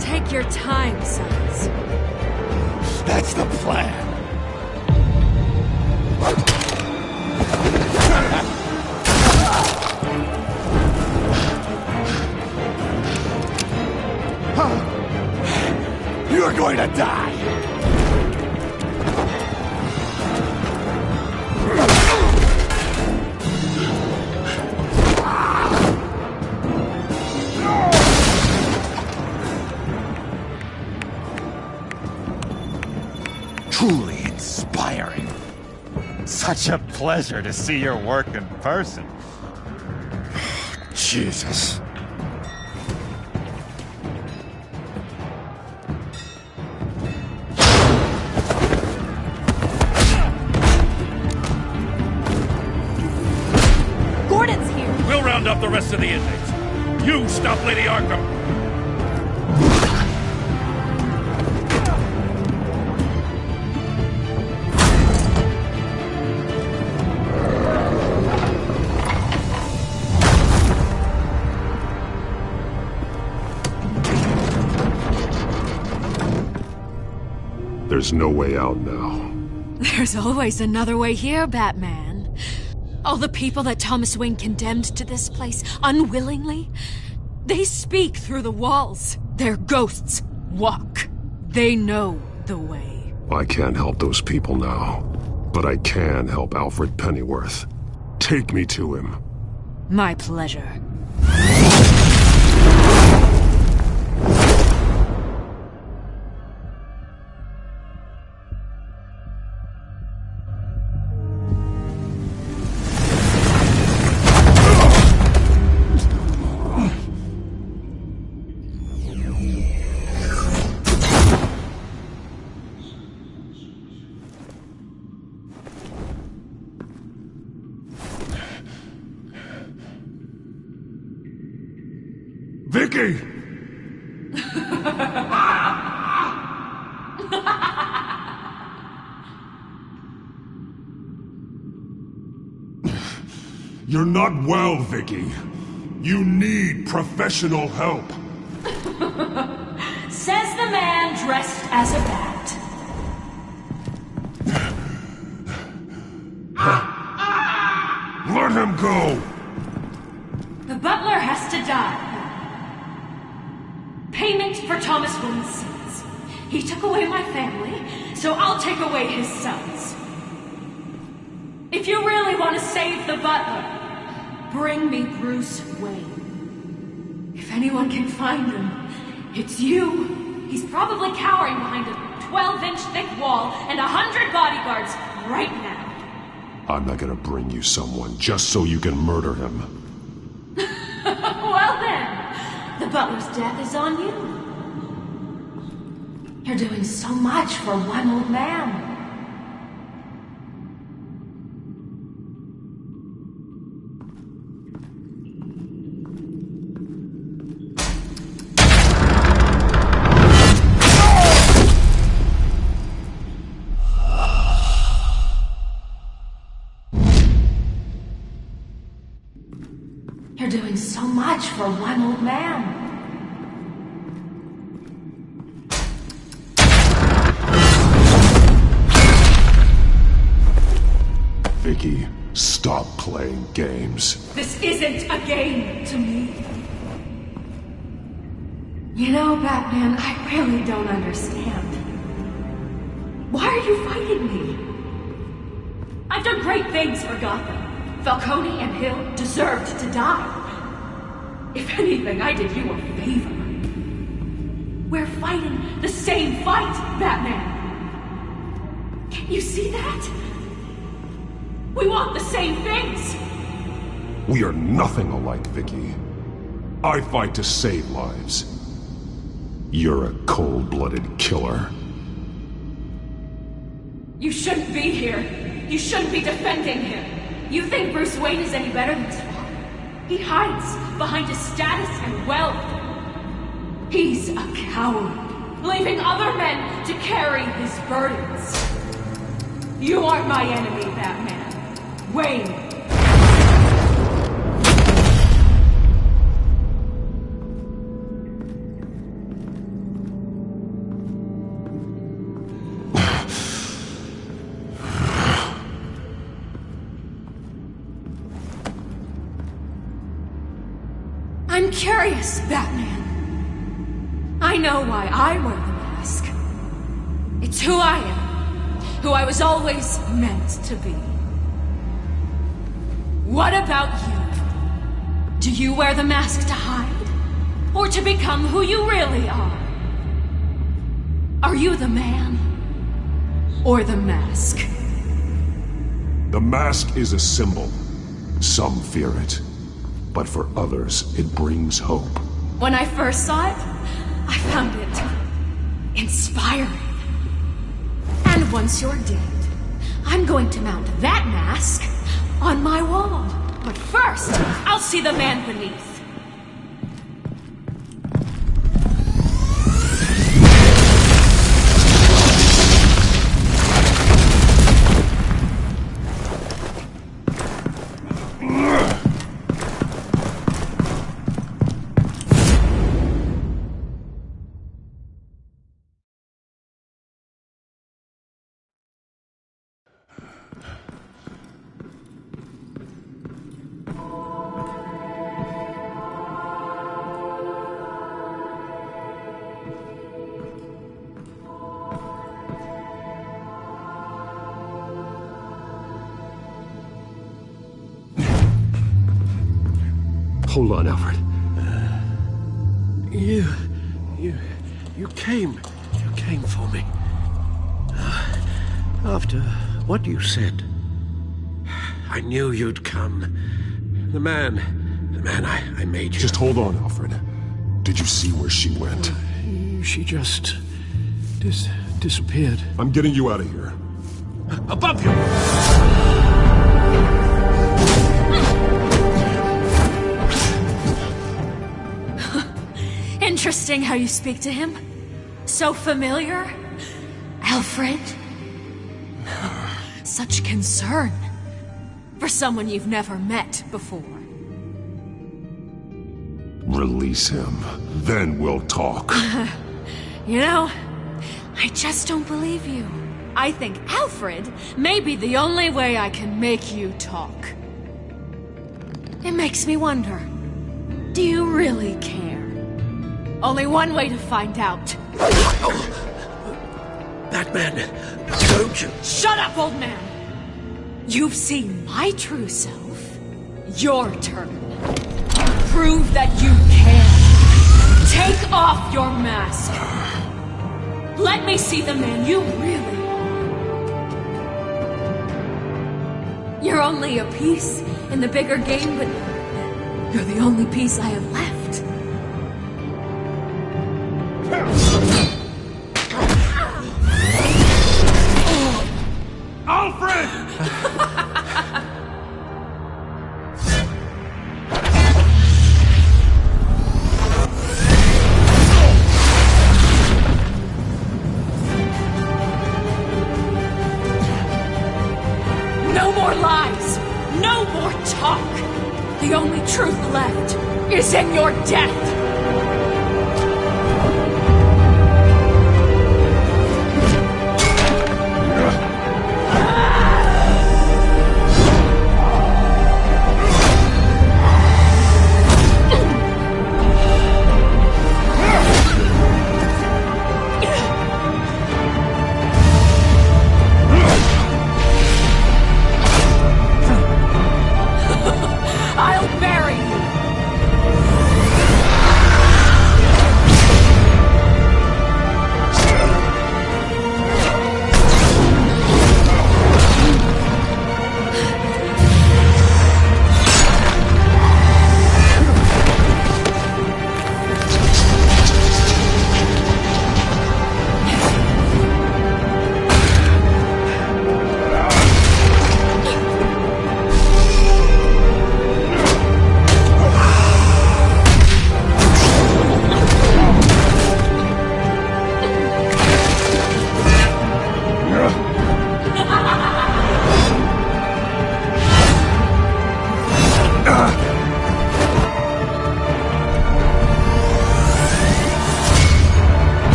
Take your time, sons. That's the plan. You're going to die. Truly inspiring. Such a pleasure to see your work in person. Jesus. Gordon's here. We'll round up the rest of the inmates. You stop Lady Arkham. There's no way out now. There's always another way here, Batman. All the people that Thomas Wayne condemned to this place unwillingly, they speak through the walls. Their ghosts walk. They know the way. I can't help those people now, but I can help Alfred Pennyworth. Take me to him. My pleasure. Vicky! You're not well, Vicky. You need professional help. Says the man dressed as a bat. Let him go! The butler has to die. Payment for Thomas Wayne's sins. He took away my family, so I'll take away his sons. If you really want to save the butler, bring me Bruce Wayne. If anyone can find him, it's you. He's probably cowering behind a 12-inch thick wall and 100 bodyguards right now. I'm not gonna bring you someone just so you can murder him. Well then, the butler's death is on you. You're doing so much for one old man. You're doing so much for one old man. Vicky, stop playing games. This isn't a game to me. You know, Batman, I really don't understand. Why are you fighting me? I've done great things for Gotham. Falcone and Hill deserved to die. If anything, I did you a favor. We're fighting the same fight, Batman. Can you see that? We want the same things. We are nothing alike, Vicky. I fight to save lives. You're a cold-blooded killer. You shouldn't be here. You shouldn't be defending him. You think Bruce Wayne is any better than his father? He hides behind his status and wealth. He's a coward, leaving other men to carry his burdens. You aren't my enemy, Batman. Wayne. I'm curious, Batman. I know why I wear the mask. It's who I am. Who I was always meant to be. What about you? Do you wear the mask to hide? Or to become who you really are? Are you the man? Or the mask? The mask is a symbol. Some fear it. But for others, it brings hope. When I first saw it, I found it inspiring. And once you're dead, I'm going to mount that mask on my wall. But first, I'll see the man beneath. Hold on, Alfred. You came for me. After what you said, I knew you'd come. The man I made you. Just hold on, Alfred. Did you see where she went? She just disappeared. I'm getting you out of here. Above you! Interesting how you speak to him. So familiar. Alfred. Such concern. For someone you've never met before. Release him. Then we'll talk. You know, I just don't believe you. I think Alfred may be the only way I can make you talk. It makes me wonder, do you really care? Only one way to find out. Batman, don't you... Shut up, old man! You've seen my true self. Your turn. Prove that you can. Take off your mask. Let me see the man you really are. You're only a piece in the bigger game, but you're the only piece I have left. Alfred! No more lies! No more talk! The only truth left is in your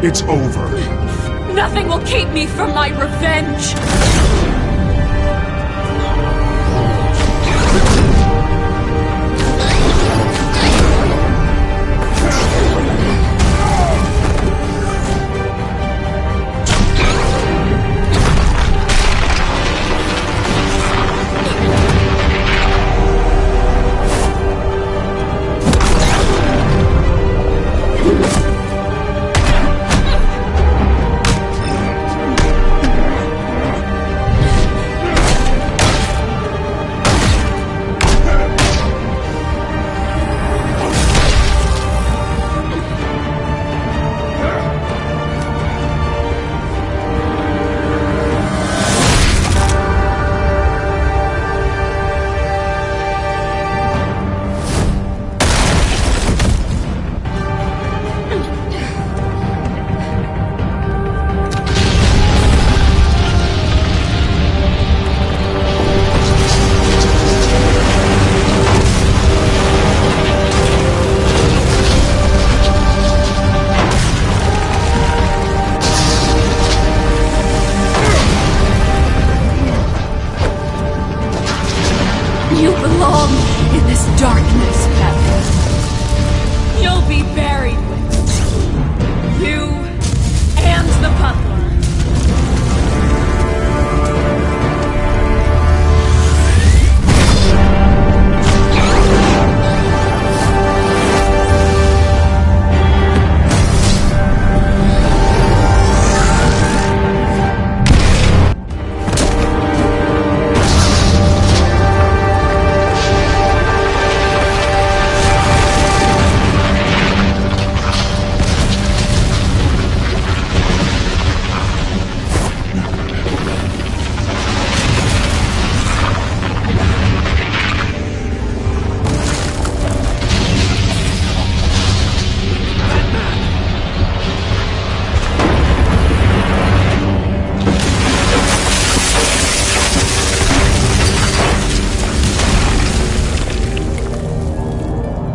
It's over. Nothing will keep me from my revenge! You belong in this darkness, Batman. You'll be buried with it. You and the butler.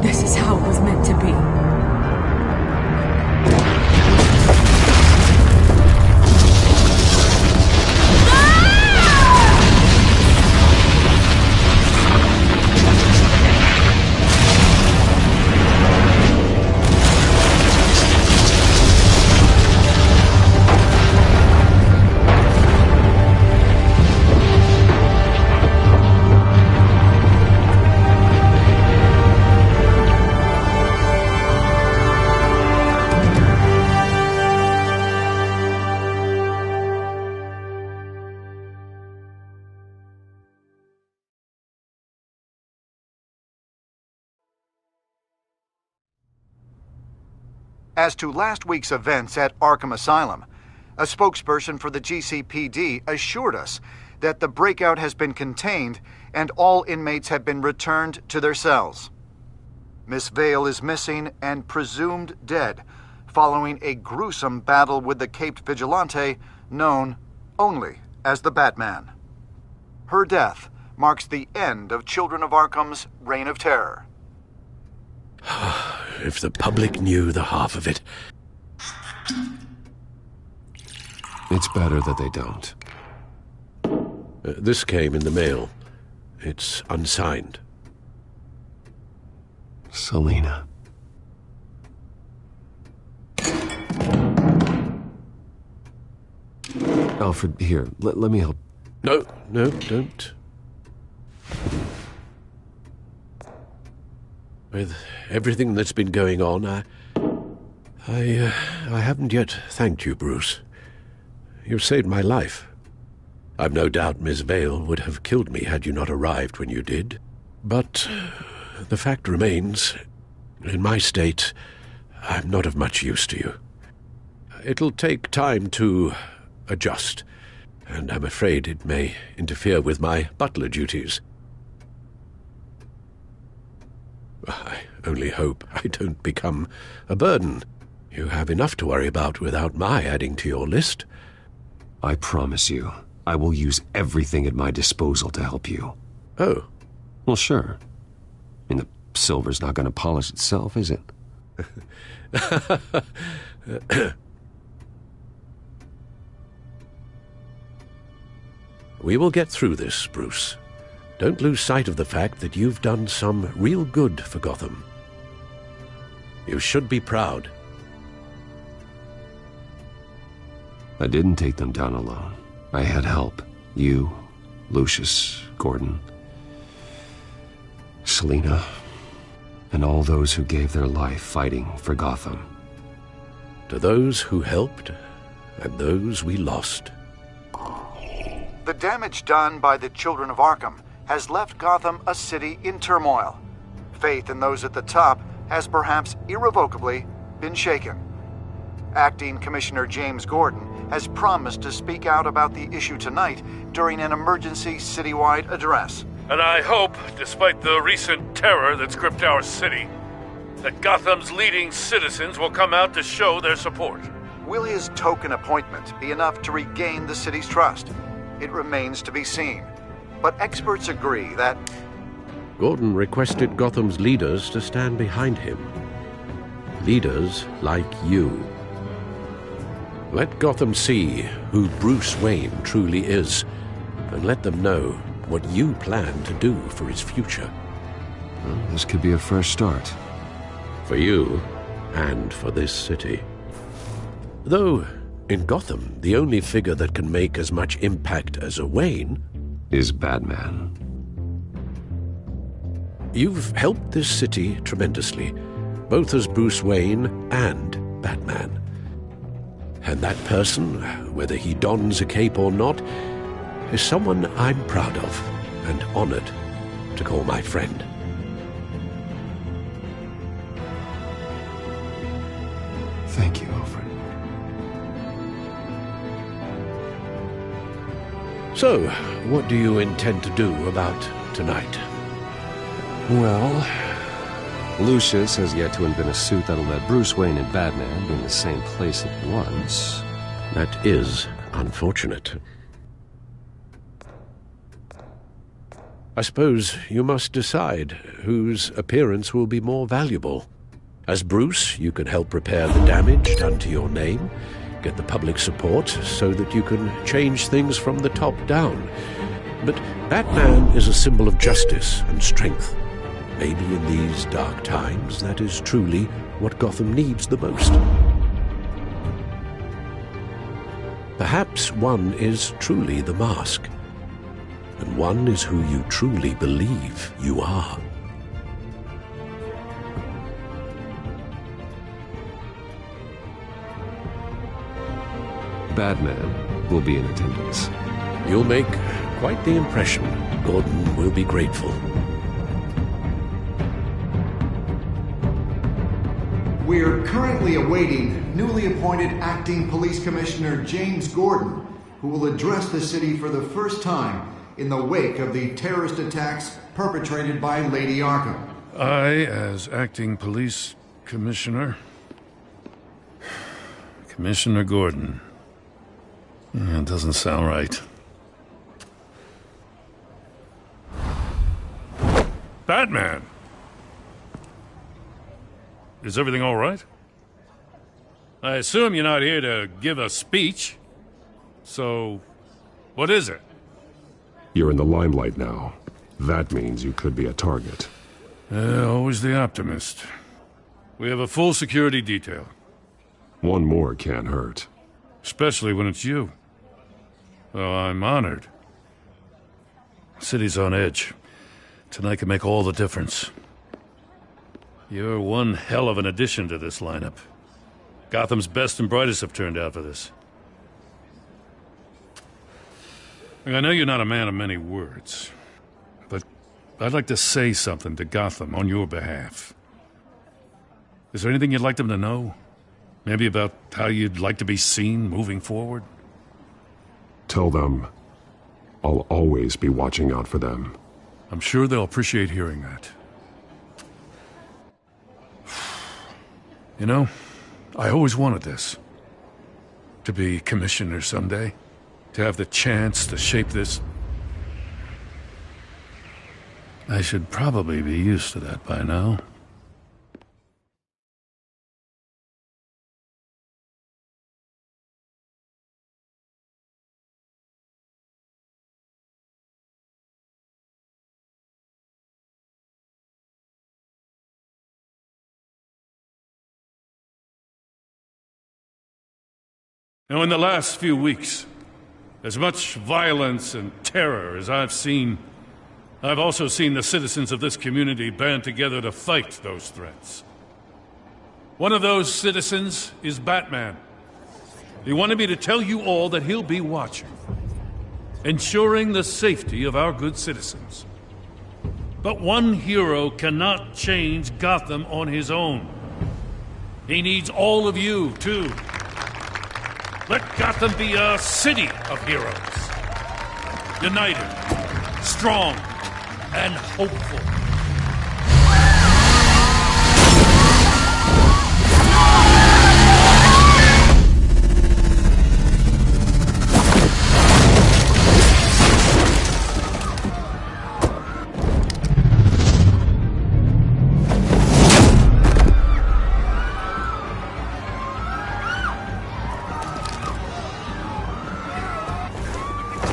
This is how it was meant to be. As to last week's events at Arkham Asylum, a spokesperson for the GCPD assured us that the breakout has been contained and all inmates have been returned to their cells. Miss Vale is missing and presumed dead following a gruesome battle with the caped vigilante known only as the Batman. Her death marks the end of Children of Arkham's reign of terror. If the public knew the half of it. It's better that they don't. This came in the mail. It's unsigned. Selina. Alfred, here, let me help. No, don't. With everything that's been going on, I haven't yet thanked you, Bruce. You've saved my life. I've no doubt Miss Vale would have killed me had you not arrived when you did. But the fact remains, in my state, I'm not of much use to you. It'll take time to adjust, and I'm afraid it may interfere with my butler duties. I only hope I don't become a burden. You have enough to worry about without my adding to your list. I promise you, I will use everything at my disposal to help you. Oh. Well, sure. I mean, the silver's not going to polish itself, is it? We will get through this, Bruce. Don't lose sight of the fact that you've done some real good for Gotham. You should be proud. I didn't take them down alone. I had help. You, Lucius, Gordon, Selina, and all those who gave their life fighting for Gotham. To those who helped, and those we lost. The damage done by the children of Arkham has left Gotham a city in turmoil. Faith in those at the top has perhaps irrevocably been shaken. Acting Commissioner James Gordon has promised to speak out about the issue tonight during an emergency citywide address. And I hope, despite the recent terror that's gripped our city, that Gotham's leading citizens will come out to show their support. Will his token appointment be enough to regain the city's trust? It remains to be seen. But experts agree that Gordon requested Gotham's leaders to stand behind him. Leaders like you. Let Gotham see who Bruce Wayne truly is, and let them know what you plan to do for his future. Well, this could be a fresh start. For you, and for this city. Though, in Gotham, the only figure that can make as much impact as a Wayne is Batman. You've helped this city tremendously, both as Bruce Wayne and Batman. And that person, whether he dons a cape or not, is someone I'm proud of and honored to call my friend. Thank you, Alfred. So, what do you intend to do about tonight? Well, Lucius has yet to invent a suit that'll let Bruce Wayne and Batman be in the same place at once. That is unfortunate. I suppose you must decide whose appearance will be more valuable. As Bruce, you can help repair the damage done to your name, get the public support so that you can change things from the top down. But Batman is a symbol of justice and strength. Maybe in these dark times, that is truly what Gotham needs the most. Perhaps one is truly the mask, and one is who you truly believe you are. Batman will be in attendance. You'll make quite the impression. Gordon will be grateful. We are currently awaiting newly appointed Acting Police Commissioner James Gordon, who will address the city for the first time in the wake of the terrorist attacks perpetrated by Lady Arkham. I, as Acting Police Commissioner... Commissioner Gordon. It doesn't sound right. Batman! Is everything all right? I assume you're not here to give a speech. So, what is it? You're in the limelight now. That means you could be a target. Always the optimist. We have a full security detail. One more can't hurt. Especially when it's you. Well, I'm honored. City's on edge. Tonight can make all the difference. You're one hell of an addition to this lineup. Gotham's best and brightest have turned out for this. I know you're not a man of many words, but I'd like to say something to Gotham on your behalf. Is there anything you'd like them to know? Maybe about how you'd like to be seen moving forward? Tell them I'll always be watching out for them. I'm sure they'll appreciate hearing that. You know, I always wanted this. To be commissioner someday. To have the chance to shape this. I should probably be used to that by now. Now, in the last few weeks, as much violence and terror as I've seen, I've also seen the citizens of this community band together to fight those threats. One of those citizens is Batman. He wanted me to tell you all that he'll be watching, ensuring the safety of our good citizens. But one hero cannot change Gotham on his own. He needs all of you, too. Let Gotham be a city of heroes. United, strong, and hopeful.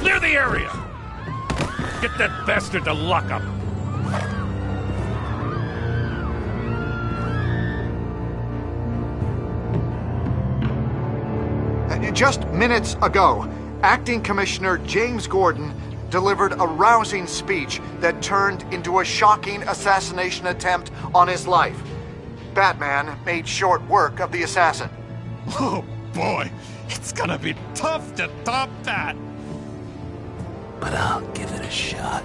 Clear the area! Get that bastard to lock up! Just minutes ago, Acting Commissioner James Gordon delivered a rousing speech that turned into a shocking assassination attempt on his life. Batman made short work of the assassin. Oh boy, it's gonna be tough to top that. But I'll give it a shot.